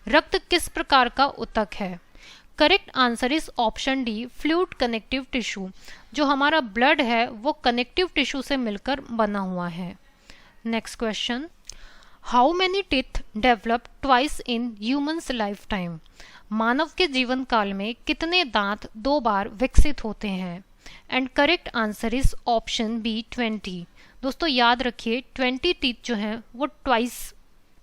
रक्त किस प्रकार का ऊतक है? Correct answer is option D, fluid connective tissue. जो हमारा ब्लड है वो कनेक्टिव टिश्यू से मिलकर बना हुआ है। Next question, how many teeth develop twice in humans life time? मानव के जीवन काल में कितने दांत 2 बार विकसित होते हैं? And correct answer is option B, 20। दोस्तों याद रखिए 20 टीथ जो हैं वो ट्वाइस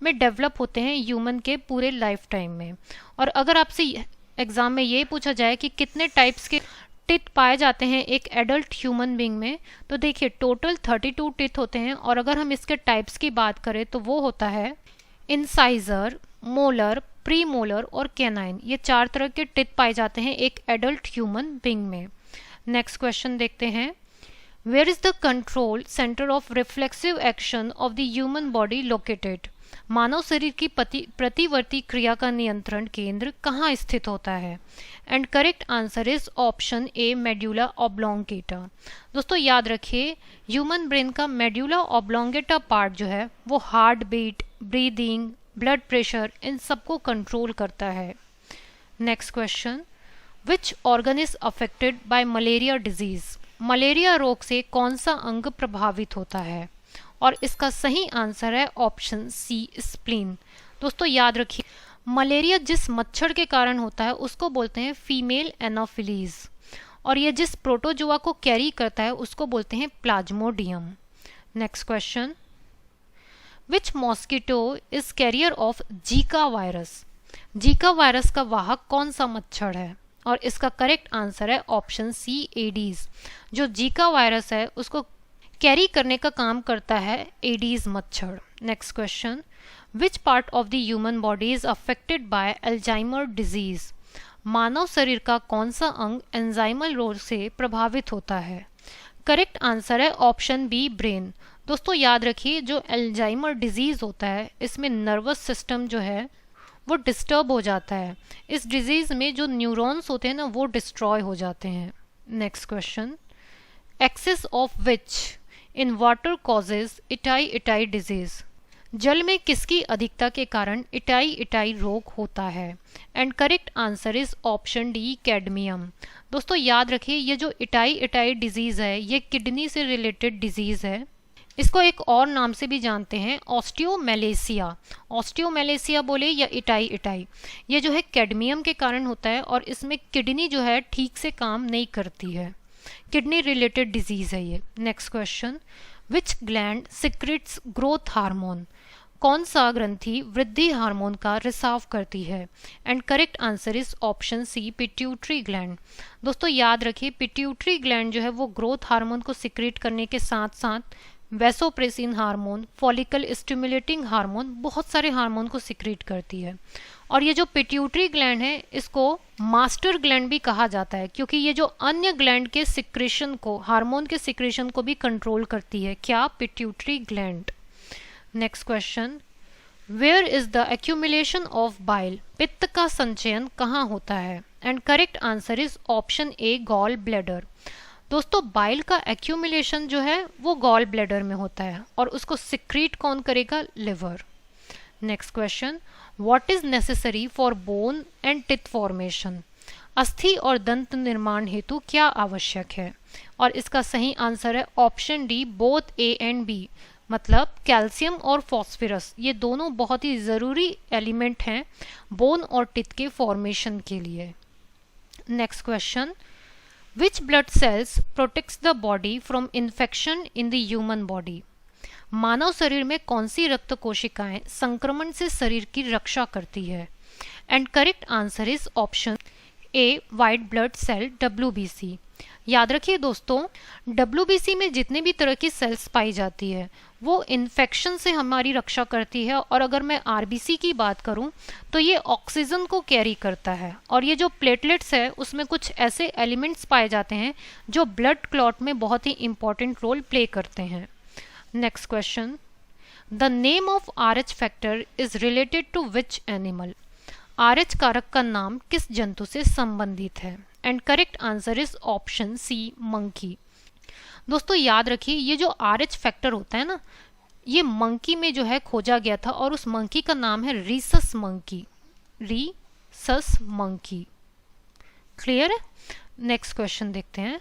में डेवलप होते हैं ह्यूमन के पूरे लाइफ टाइम में। और अगर आपसे एग्जाम में ये पूछा जाए कि कितने टाइप्स के टीथ पाए जाते हैं एक एडल्ट ह्यूमन बीइंग में, तो देखिए टोटल 32 टीथ होते हैं। और अगर हम इसके टाइप्स की बात करें तो वो होता है इंसाइजर, मोलर, प्री मोलर और कैनाइन। ये 4 तरह के टीथ पाए जाते हैं एक एडल्ट ह्यूमन बीइंग में। नेक्स्ट क्वेश्चन देखते हैं, where is the control centre of reflexive action of the human body located? मानव शरीर की प्रतिवर्ती क्रिया का नियंत्रण केंद्र कहाँ स्थित होता है? And correct answer is option A, medulla oblongata. दोस्तों याद रखिए ह्यूमन ब्रेन का मेड्यूला ऑब्लोंगेटा पार्ट जो है वो heart beat, breathing, blood pressure, इन सबको कंट्रोल करता है। Next question, which organ is affected by malaria disease? Malaria रोग से कौन सा अंग प्रभावित होता है? और इसका सही आंसर है ऑप्शन सी, स्प्लीन। दोस्तों याद रखिए मलेरिया जिस मच्छर के कारण होता है उसको बोलते हैं फीमेल एनोफिलीज, और ये जिस प्रोटोजोआ को कैरी करता है उसको बोलते हैं Plasmodium. Next question, which mosquito is carrier of Zika virus? Zika virus का वाहक कौन सा मच्छर है? और इसका करेक्ट आंसर है ऑप्शन सी, एडीज। जो जीका वायरस है उसको कैरी करने का काम करता है एडीज मच्छर। Next question, which part of the human body is affected by Alzheimer disease? मानव शरीर का कौन सा अंग एल्जाइमर रोग से प्रभावित होता है? करेक्ट आंसर है ऑप्शन बी, ब्रेन। दोस्तों याद रखिए जो अल्जाइमर डिजीज होता है इसमें नर्वस सिस्टम जो है वो डिस्टर्ब हो जाता है। इस डिजीज में जो न्यूरॉन्स होते हैं ना वो डिस्ट्रॉय हो जाते हैं। Next question, excess of which in water causes itai disease? जल में किसकी अधिकता के कारण इटाई रोग होता है? And correct answer is option D, cadmium. दोस्तों याद रखिए ये जो इटाई डिजीज है ये किडनी से रिलेटेड डिजीज है। इसको एक और नाम से भी जानते हैं, ऑस्टियोमेलेसिया। ऑस्टियोमेलेसिया बोले या इटाई, ये जो है कैडमियम के कारण होता है और इसमें किडनी जो है ठीक से काम नहीं करती है। किडनी रिलेटेड डिजीज है ये। Next question, which gland secretes growth hormone? कौन सा ग्रंथि वृद्धि हार्मोन का रिसाव करती है? And correct answer is option C, pituitary gland. दोस्तों याद रखिए पिट्यूटरी ग्लैंड जो है वो ग्रोथ हार्मोन को सिक्रेट करने के साथ साथ vasopressin hormone, follicle stimulating hormone, बहुत सारे हार्मोन को सिक्रेट करती है। और ये जो पिट्यूटरी ग्लैंड है इसको मास्टर ग्लैंड भी कहा जाता है क्योंकि ये जो अन्य ग्लैंड के सिक्रेशन को, हार्मोन के सिक्रेशन को भी कंट्रोल करती है। क्या? Pituitary gland. Next question, where is the accumulation of bile? पित्त का संचयन कहाँ होता है? And correct answer is option A, gall bladder. दोस्तों बाइल का एक्यूमुलेशन जो है वो गॉल ब्लैडर में होता है और उसको सिक्रीट कौन करेगा? Liver. Next question, what is necessary for bone and teeth formation? अस्थि और दंत निर्माण हेतु क्या आवश्यक है? और इसका सही आंसर है option D, both A and B. मतलब कैल्शियम और फॉस्फोरस ये दोनों बहुत ही ज़रूरी एलिमेंट हैं बोन और टिथ के फॉर्मेशन के लिए। Next question, which blood cells protects the body from infection in the human body? मानव शरीर में कौन सी रक्त कोशिकाएं संक्रमण से शरीर की रक्षा करती है? And correct answer is option A, white blood cell WBC। याद रखिए दोस्तों, WBC में जितने भी तरह की सेल्स पाई जाती है वो इन्फेक्शन से हमारी रक्षा करती है, और अगर मैं RBC की बात करूं तो ये ऑक्सीजन को कैरी करता है, और ये जो प्लेटलेट्स है उसमें कुछ ऐसे एलिमेंट्स पाए जाते हैं जो ब्लड क्लॉट में बहुत ही इंपॉर्टेंट रोल प्ले करते हैं। Next question, the name of RH factor is related to which animal? RH कारक का नाम किस जंतु से संबंधित है? And correct answer is option C, monkey. दोस्तों याद रखिए, ये जो RH फैक्टर होता है ना, ये मंकी में जो है खोजा गया था, और उस मंकी का नाम है rhesus monkey. Rhesus monkey. Clear है? नेक्स्ट क्वेश्चन देखते हैं।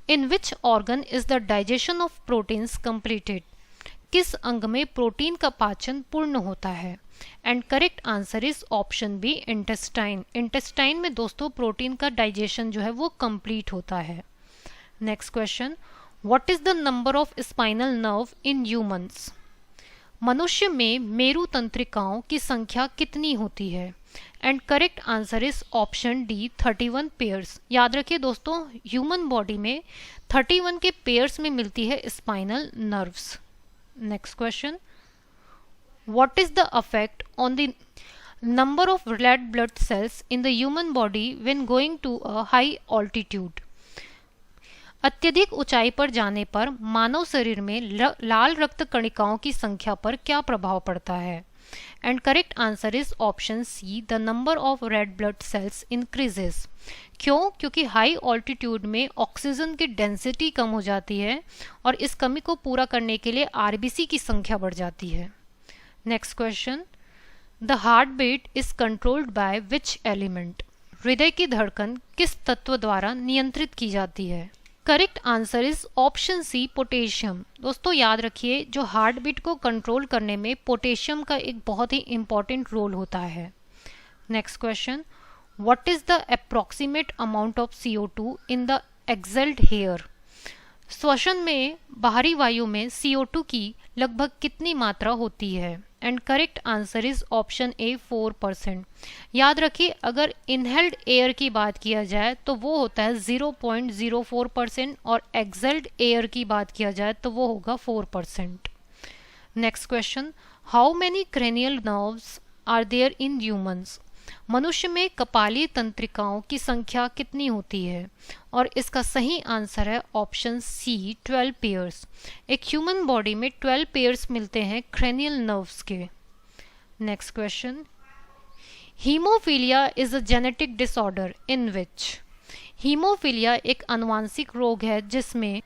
In which organ is the digestion of proteins completed? किस अंग में प्रोटीन का पाचन पूर्ण होता है? And correct answer is option B, intestine. Intestine में दोस्तों प्रोटीन का डाइजेशन जो है वो कंप्लीट होता है। Next question, what is the number of spinal nerve in humans? मनुष्य में मेरु तंत्रिकाओं की संख्या कितनी होती है? And correct answer is option D, 31 pairs. याद रखिए दोस्तों, ह्यूमन बॉडी में 31 के पेयर्स में मिलती है spinal nerves. Next question, what is the effect on the number of red blood cells in the human body when going to a high altitude? अत्यधिक ऊंचाई पर जाने पर मानव शरीर में लाल रक्त कणिकाओं की संख्या पर क्या प्रभाव पड़ता है? And correct answer is option C, the number of red blood cells increases. क्यों? क्योंकि हाई ऑल्टीट्यूड में ऑक्सीजन की डेंसिटी कम हो जाती है, और इस कमी को पूरा करने के लिए RBC की संख्या बढ़ जाती है। Next question, the heart beat is controlled by which element? हृदय की धड़कन किस तत्व द्वारा नियंत्रित की जाती है? Correct answer is option C, potassium. दोस्तों याद रखिए, जो हार्ट बीट को कंट्रोल करने में पोटेशियम का एक बहुत ही इंपॉर्टेंट रोल होता है। Next question, what is the approximate amount of CO2 in the exhaled air? श्वसन में बाहरी वायु में CO2 की लगभग कितनी मात्रा होती है? And correct answer is option ए, 4%। याद रखिए, अगर इनहेल्ड एयर की बात किया जाए तो वो होता है 0.04%, और एक्सहेल्ड एयर की बात किया जाए तो वो होगा 4%। Next question, how many cranial nerves are there in humans? मनुष्य में कपालीय तंत्रिकाओं की संख्या कितनी होती है? और इसका सही आंसर है ऑप्शन सी, 12 पेयर्स। एक ह्यूमन बॉडी में 12 पेयर्स मिलते हैं क्रेनियल नर्व्स के। Next question, haemophilia is a genetic disorder in which? Haemophilia एक आनुवांशिक रोग है जिसमें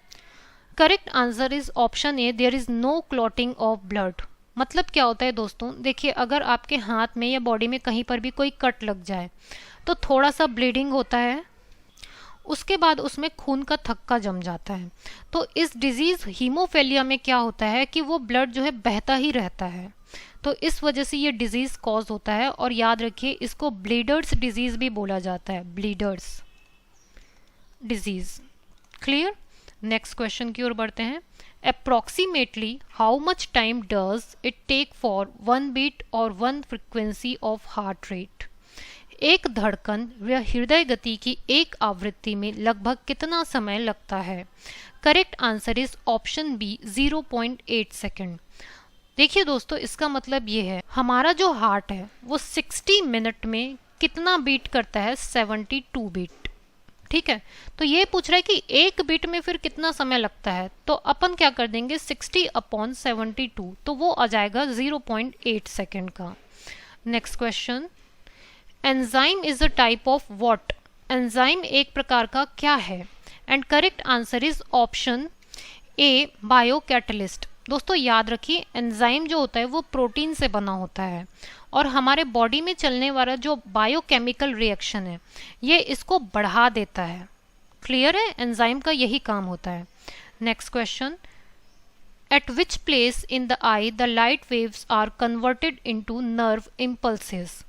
correct answer is option A, there is no clotting of blood. मतलब क्या होता है दोस्तों, देखिए, अगर आपके हाथ में या बॉडी में कहीं पर भी कोई कट लग जाए तो थोड़ा सा ब्लीडिंग होता है, उसके बाद उसमें खून का थक्का जम जाता है। तो इस डिजीज हीमोफीलिया में क्या होता है कि वो ब्लड जो है बहता ही रहता है, तो इस वजह से ये डिजीज कॉज होता है। और याद रखिए, इसको ब्लीडर्स डिजीज भी बोला जाता है, bleeders disease. Clear? Next question की ओर बढ़ते हैं। Approximately how much time does it take for one beat or one frequency of heart rate? एक धड़कन या हृदय गति की एक आवृत्ति में लगभग कितना समय लगता है? Correct answer is option B, 0.8 second. देखिए दोस्तों, इसका मतलब ये है, हमारा जो हार्ट है वो 60 मिनट में कितना बीट करता है? 72 बीट। ठीक है, तो ये पूछ रहा है कि एक बीट में फिर कितना समय लगता है, तो अपन क्या कर देंगे, 60/72, तो वो आ जाएगा 0.8 सेकेंड का। Next question, enzyme is a type of what? Enzyme एक प्रकार का क्या है? And correct answer is option A, biocatalyst. दोस्तों याद रखिए, एंजाइम जो होता है वो प्रोटीन से बना होता है, और हमारे बॉडी में चलने वाला जो बायोकेमिकल रिएक्शन है ये इसको बढ़ा देता है। क्लियर है? एंजाइम का यही काम होता है। Next question, at which place in the eye the light waves are converted into nerve impulses?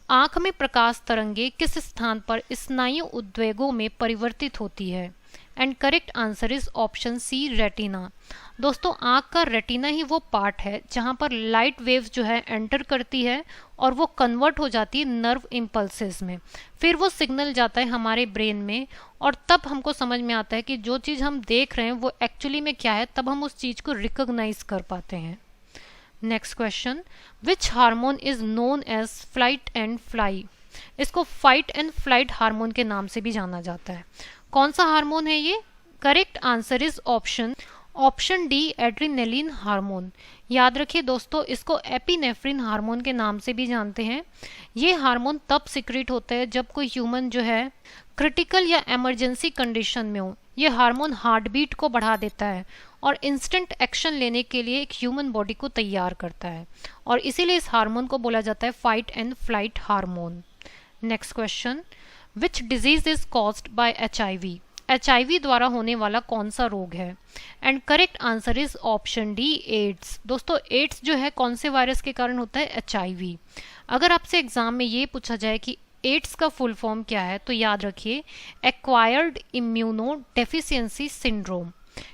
आंख में प्रकाश तरंगे किस स्थान पर स्नायु उद्वेगों में परिवर्तित होती है? And correct answer is option C, retina. दोस्तों आंख का रेटिना ही वो पार्ट है जहां पर लाइट वेव्स जो है एंटर करती है और वो कन्वर्ट हो जाती है नर्व इम्पल्सेस में, फिर वो सिग्नल जाता है हमारे ब्रेन में और तब हमको समझ में आता है कि जो चीज़ हम देख रहे हैं वो एक्चुअली में क्या है, तब हम उस चीज़ को रिकॉग्नाइज कर पाते हैं। Next question, which hormone is known as flight and fly? इसको फाइट एंड फ्लाइट हार्मोन के नाम से भी जाना जाता है। कौन सा हार्मोन है ये? Correct answer is option D, adrenaline hormone. याद रखिए दोस्तों, इसको एपिनेफ्रिन हार्मोन के नाम से भी जानते हैं। ये हार्मोन तब सिक्रेट होता है जब कोई ह्यूमन जो है क्रिटिकल या इमरजेंसी कंडीशन में हो। ये हार्मोन हार्ट बीट को बढ़ा देता है और इंस्टेंट एक्शन लेने के लिए एक ह्यूमन बॉडी को तैयार करता है और इसीलिए इस हार्मोन को बोला जाता है fight and flight hormone. Next question, which disease is caused by HIV? HIV द्वारा होने वाला कौन सा रोग है? And correct answer is option D, AIDS. दोस्तों एड्स जो है कौन से वायरस के कारण होता है? HIV। अगर आपसे एग्जाम में ये पूछा जाए कि एड्स का फुल फॉर्म क्या है तो याद रखिए एक्वायर्ड इम्यूनो डेफिशिएंसी सिंड्रोम।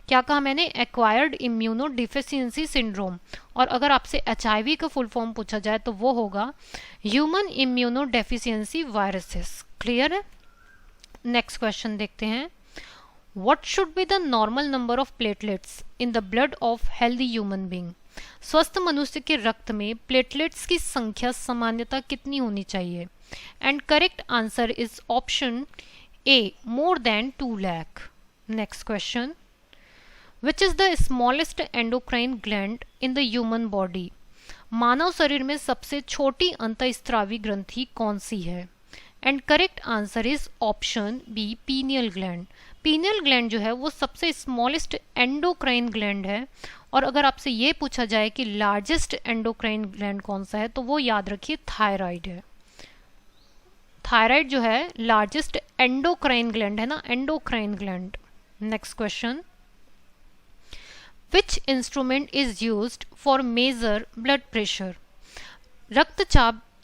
क्या कहा मैंने? Acquired immuno deficiency syndrome. और अगर आपसे HIV का फुल फॉर्म पूछा जाए तो वो होगा human immuno deficiency viruses. Clear है? नेक्स्ट क्वेश्चन देखते हैं, What should be the normal number of platelets in the blood of healthy human being? स्वस्थ मनुष्य के रक्त में प्लेटलेट्स की संख्या सामान्यतः कितनी होनी चाहिए? And correct answer is option A, more than 2 lakh. Next question, which is the smallest endocrine gland in the human body? मानव शरीर में सबसे छोटी अंतःस्रावी ग्रंथि कौन सी है? And correct answer is option B, pineal gland. Pineal gland जो है वो सबसे स्मॉलेस्ट एंडोक्राइन ग्लैंड है और अगर आपसे ये पूछा जाए कि लार्जेस्ट एंडोक्राइन ग्लैंड कौन सा है तो वो याद रखिए थायराइड है। थायराइड जो है लार्जेस्ट एंडोक्राइन ग्लैंड है ना, endocrine gland. Next question, which instrument is used for measure blood pressure?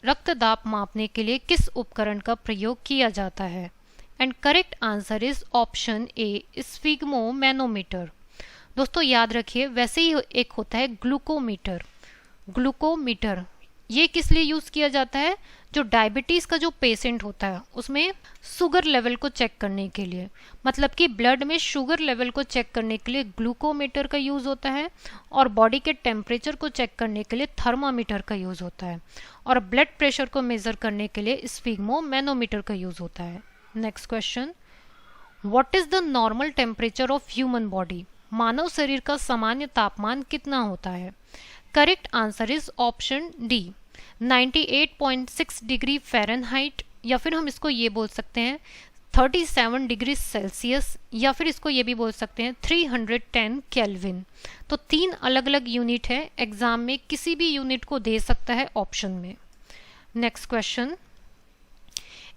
रक्तदाब मापने के लिए किस उपकरण का प्रयोग किया जाता है? And correct answer is option A, sphygmomanometer. दोस्तों याद रखिए वैसे ही एक होता है ग्लूकोमीटर। ग्लूकोमीटर ये किस लिए यूज किया जाता है? जो डायबिटीज का जो पेशेंट होता है उसमें शुगर लेवल को चेक करने के लिए, मतलब कि ब्लड में शुगर लेवल को चेक करने के लिए ग्लूकोमीटर का यूज होता है और बॉडी के टेम्परेचर को चेक करने के लिए थर्मामीटर का यूज होता है और ब्लड प्रेशर को मेजर करने के लिए स्फिग्मोमैनोमीटर का यूज होता है। Next question, what is the normal temperature of human body? मानव शरीर का सामान्य तापमान कितना होता है? Correct answer is option D, 98.6 degree Fahrenheit, या फिर हम इसको ये बोल सकते हैं 37 डिग्री सेल्सियस, या फिर इसको ये भी बोल सकते हैं 310 केल्विन। तो 3 अलग अलग यूनिट है, एग्जाम में किसी भी यूनिट को दे सकता है ऑप्शन में। Next question,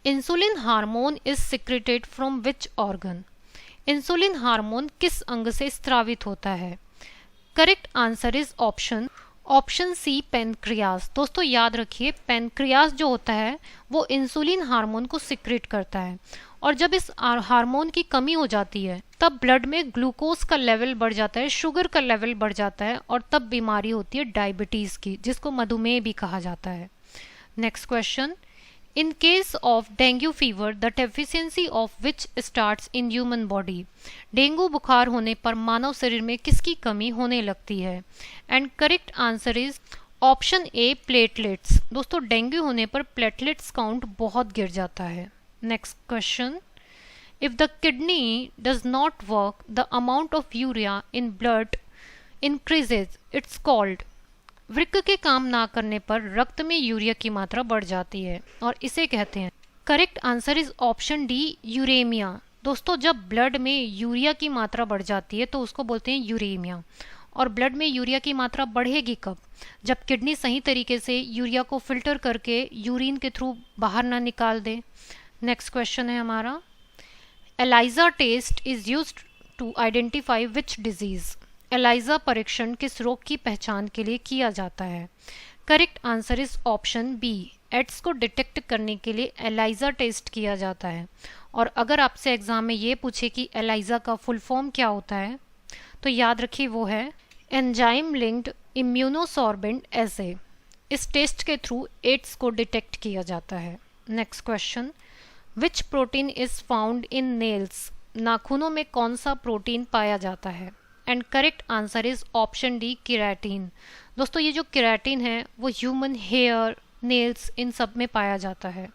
insulin hormone is secreted from which organ? Insulin hormone किस अंग से स्रावित होता है? Correct answer is option C, pancreas. दोस्तों याद रखिए पेनक्रियास जो होता है वो इंसुलिन हार्मोन को सिक्रेट करता है और जब इस हार्मोन की कमी हो जाती है तब ब्लड में ग्लूकोज का लेवल बढ़ जाता है, शुगर का लेवल बढ़ जाता है और तब बीमारी होती है डायबिटीज की, जिसको मधुमेह भी कहा जाता है। Next question, In case of dengue fever, the deficiency of which starts in human body? Dengue बुखार होने पर मानव शरीर में किसकी कमी होने लगती है? And correct answer is option A, platelets. दोस्तों डेंगू होने पर प्लेटलेट्स काउंट बहुत गिर जाता है। Next question, if the kidney does not work the amount of urea in blood increases, it's called. वृक्क के काम ना करने पर रक्त में यूरिया की मात्रा बढ़ जाती है और इसे कहते हैं। Correct answer is option D, uraemia. दोस्तों जब ब्लड में यूरिया की मात्रा बढ़ जाती है तो उसको बोलते हैं यूरेमिया। और ब्लड में यूरिया की मात्रा बढ़ेगी कब? जब किडनी सही तरीके से यूरिया को फिल्टर करके यूरिन के थ्रू बाहर ना निकाल दे। नेक्स्ट क्वेश्चन है हमारा, ELISA test is used to identify which disease? ELISA परीक्षण किस रोग की पहचान के लिए किया जाता है? Correct answer is option B, AIDS को डिटेक्ट करने के लिए एलाइजा टेस्ट किया जाता है। और अगर आपसे एग्जाम में ये पूछे कि एलाइजा का फुल फॉर्म क्या होता है तो याद रखिए वो है एंजाइम लिंक्ड इम्यूनोसॉर्बेंट एसे। इस टेस्ट के थ्रू एड्स को डिटेक्ट किया जाता है। Next question, which protein is found in nails? नाखूनों में कौन सा प्रोटीन पाया जाता है? And correct answer is option D, keratin. दोस्तों ये जो केराटिन है वो ह्यूमन हेयर, नेल्स इन सब में पाया जाता है।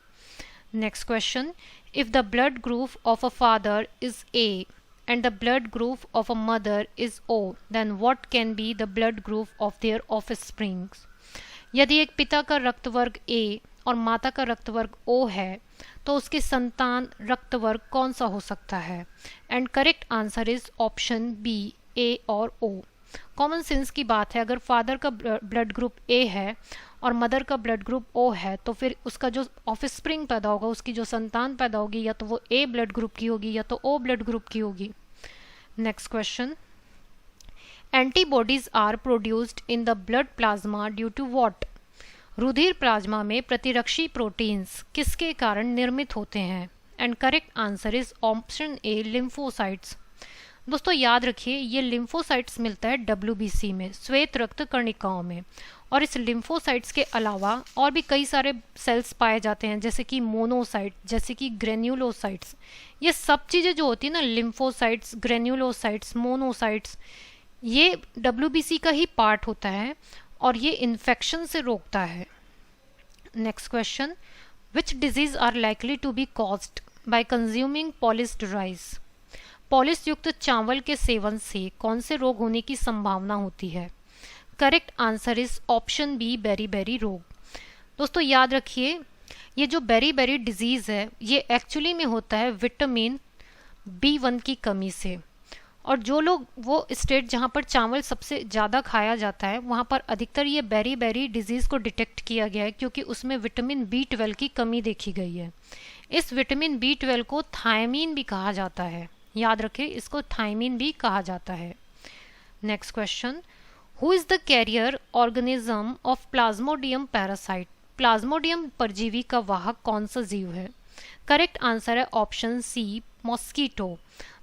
Next question, if the blood group of a father is a and the blood group of a mother is O, then what can be the blood group of their offsprings? यदि एक पिता का रक्त वर्ग A और माता का रक्त वर्ग O है तो उसके संतान रक्त वर्ग कौन सा हो सकता है? And correct answer is option B, A और O। कॉमन सेंस की बात है, अगर फादर का ब्लड ग्रुप A है और मदर का ब्लड ग्रुप O है तो फिर उसका जो ऑफस्प्रिंग पैदा होगा, उसकी जो संतान पैदा होगी, या तो वो A ब्लड ग्रुप की होगी या तो O ब्लड ग्रुप की होगी। Next question, antibodies are produced in the blood plasma due to what? रुधिर प्लाज्मा में प्रतिरक्षी प्रोटीन्स किसके कारण निर्मित होते हैं? And correct answer is option A, lymphocytes. दोस्तों याद रखिए ये लिम्फोसाइट्स मिलता है WBC में, श्वेत रक्त कणिकाओं में। और इस लिम्फोसाइट्स के अलावा और भी कई सारे सेल्स पाए जाते हैं जैसे कि मोनोसाइट, जैसे कि ग्रेन्युलोसाइट्स। ये सब चीज़ें जो होती है ना, लिम्फोसाइट्स, ग्रेन्युलोसाइट्स, मोनोसाइट्स, ये WBC का ही पार्ट होता है और ये इन्फेक्शन से रोकता है। Next question, which disease are likely to be caused by consuming polished rice? Polish युक्त चावल के सेवन से कौन से रोग होने की संभावना होती है? Correct answer is option B, beri रोग। दोस्तों याद रखिए ये जो बेरी डिजीज है ये एक्चुअली में होता है विटामिन B1 की कमी से। और जो लोग, वो स्टेट जहाँ पर चावल सबसे ज़्यादा खाया जाता है वहाँ पर अधिकतर ये बेरी डिजीज़ को डिटेक्ट किया गया है क्योंकि उसमें विटामिन B12 की कमी देखी गई है। इस विटामिन B12 को थायमीन भी कहा जाता है, याद रखें इसको थायमीन भी कहा जाता है। Next question, who is the carrier organism of plasmodium parasite? Plasmodium परजीवी का वाहक कौन सा जीव है? करेक्ट आंसर है ऑप्शन सी, मॉस्किटो।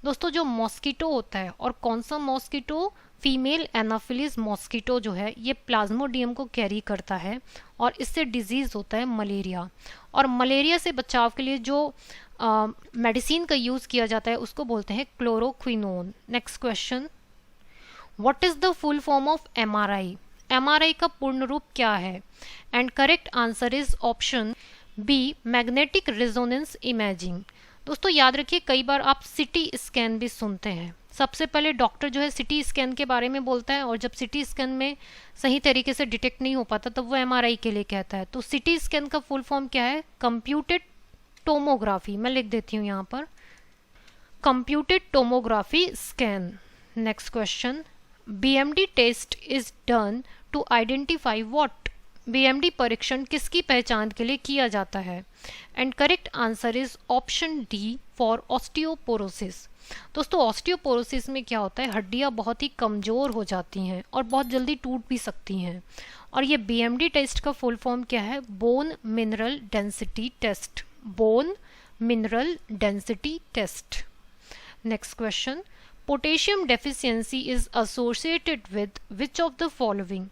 दोस्तों जो मॉस्किटो होता है, और कौन सा मॉस्किटो? फीमेल एनाफिलिस मॉस्किटो जो है ये प्लाज्मोडियम को कैरी करता है और इससे डिजीज होता है मलेरिया। और मलेरिया से बचाव के लिए जो मेडिसिन का यूज किया जाता है उसको बोलते हैं chloroquinone. Next question, what is the full form of MRI? MRI का पूर्ण रूप क्या है? And correct answer is option B, magnetic resonance imaging. दोस्तों याद रखिए कई बार आप सिटी स्कैन भी सुनते हैं। सबसे पहले डॉक्टर जो है सिटी स्कैन के बारे में बोलता है और जब सिटी स्कैन में सही तरीके से डिटेक्ट नहीं हो पाता तब वो MRI के लिए कहता है। तो सिटी स्कैन का फुल फॉर्म क्या है? Computed tomography. मैं लिख देती हूँ यहाँ पर, computed tomography scan. Next question, BMD test is done to identify what? BMD परीक्षण किसकी पहचान के लिए किया जाता है? And correct answer is option D, for osteoporosis. दोस्तों ऑस्टियोपोरोसिस में क्या होता है, हड्डियां बहुत ही कमज़ोर हो जाती हैं और बहुत जल्दी टूट भी सकती हैं। और ये BMD टेस्ट का फुल फॉर्म क्या है? Bone mineral density test. Bone mineral density test. Next question, potassium deficiency is associated with which of the following?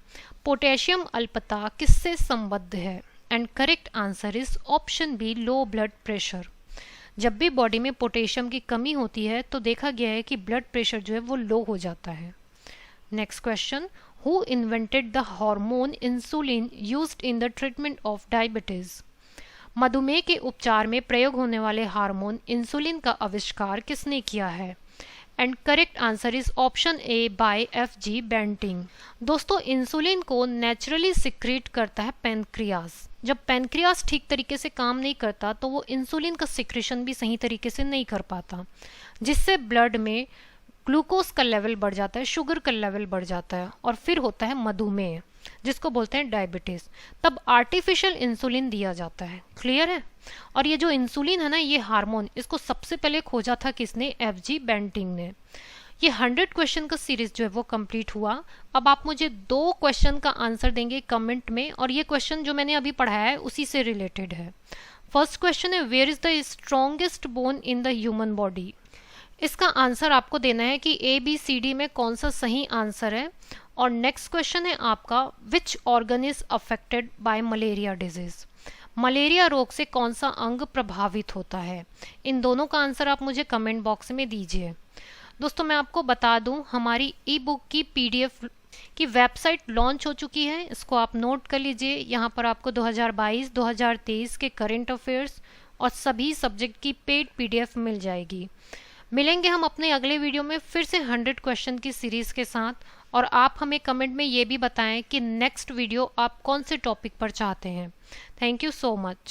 Potassium अल्पता किससे संबद्ध है? And correct answer is option B, low blood pressure. जब भी body में potassium की कमी होती है तो देखा गया है कि ब्लड प्रेशर जो है वो लो हो जाता है। Next question, who invented the hormone insulin used in the treatment of diabetes? मधुमेह के उपचार में प्रयोग होने वाले हार्मोन इंसुलिन का आविष्कार किसने किया है? And correct answer is option A, by FG Banting. दोस्तों इंसुलिन को नेचुरली सिक्रेट करता है पेनक्रियास। जब पेनक्रियास ठीक तरीके से काम नहीं करता तो वो इंसुलिन का सिक्रेशन भी सही तरीके से नहीं कर पाता, जिससे ब्लड में ग्लूकोज का लेवल बढ़ जाता है, शुगर का लेवल बढ़ जाता है और फिर होता है मधुमेह, जिसको बोलते हैं डायबिटीज। तब आर्टिफिशियल इंसुलिन दिया जाता है। क्लियर है? और ये जो इंसुलिन है ना, ये हार्मोन, इसको सबसे पहले खोजा था किसने? FG बेंटिंग ने। ये 100 क्वेश्चन का सीरीज जो है वो कंप्लीट हुआ। अब आप मुझे 2 क्वेश्चन का आंसर देंगे कमेंट में, और ये क्वेश्चन जो मैंने अभी पढ़ाया है उसी से रिलेटेड है। फर्स्ट क्वेश्चन है, where is the strongest bone in the human body. इसका आंसर आपको देना है कि ABCD में कौन सा सही आंसर है। और नेक्स्ट क्वेश्चन है आपका, विच organ is affected by malaria disease. Malaria रोग से कौन सा अंग प्रभावित होता है। इन दोनों का आंसर आप मुझे कमेंट बॉक्स में दीजिए। दोस्तों मैं आपको बता दूं, हमारी ई बुक की PDF की वेबसाइट लॉन्च हो चुकी है, इसको आप नोट कर लीजिए। यहाँ पर आपको 2022-2023 के करंट अफेयर्स और सभी सब्जेक्ट की पेड PDF मिल जाएगी। मिलेंगे हम अपने अगले वीडियो में फिर से 100 क्वेश्चन की सीरीज के साथ, और आप हमें कमेंट में ये भी बताएं कि नेक्स्ट वीडियो आप कौन से टॉपिक पर चाहते हैं। Thank you so much.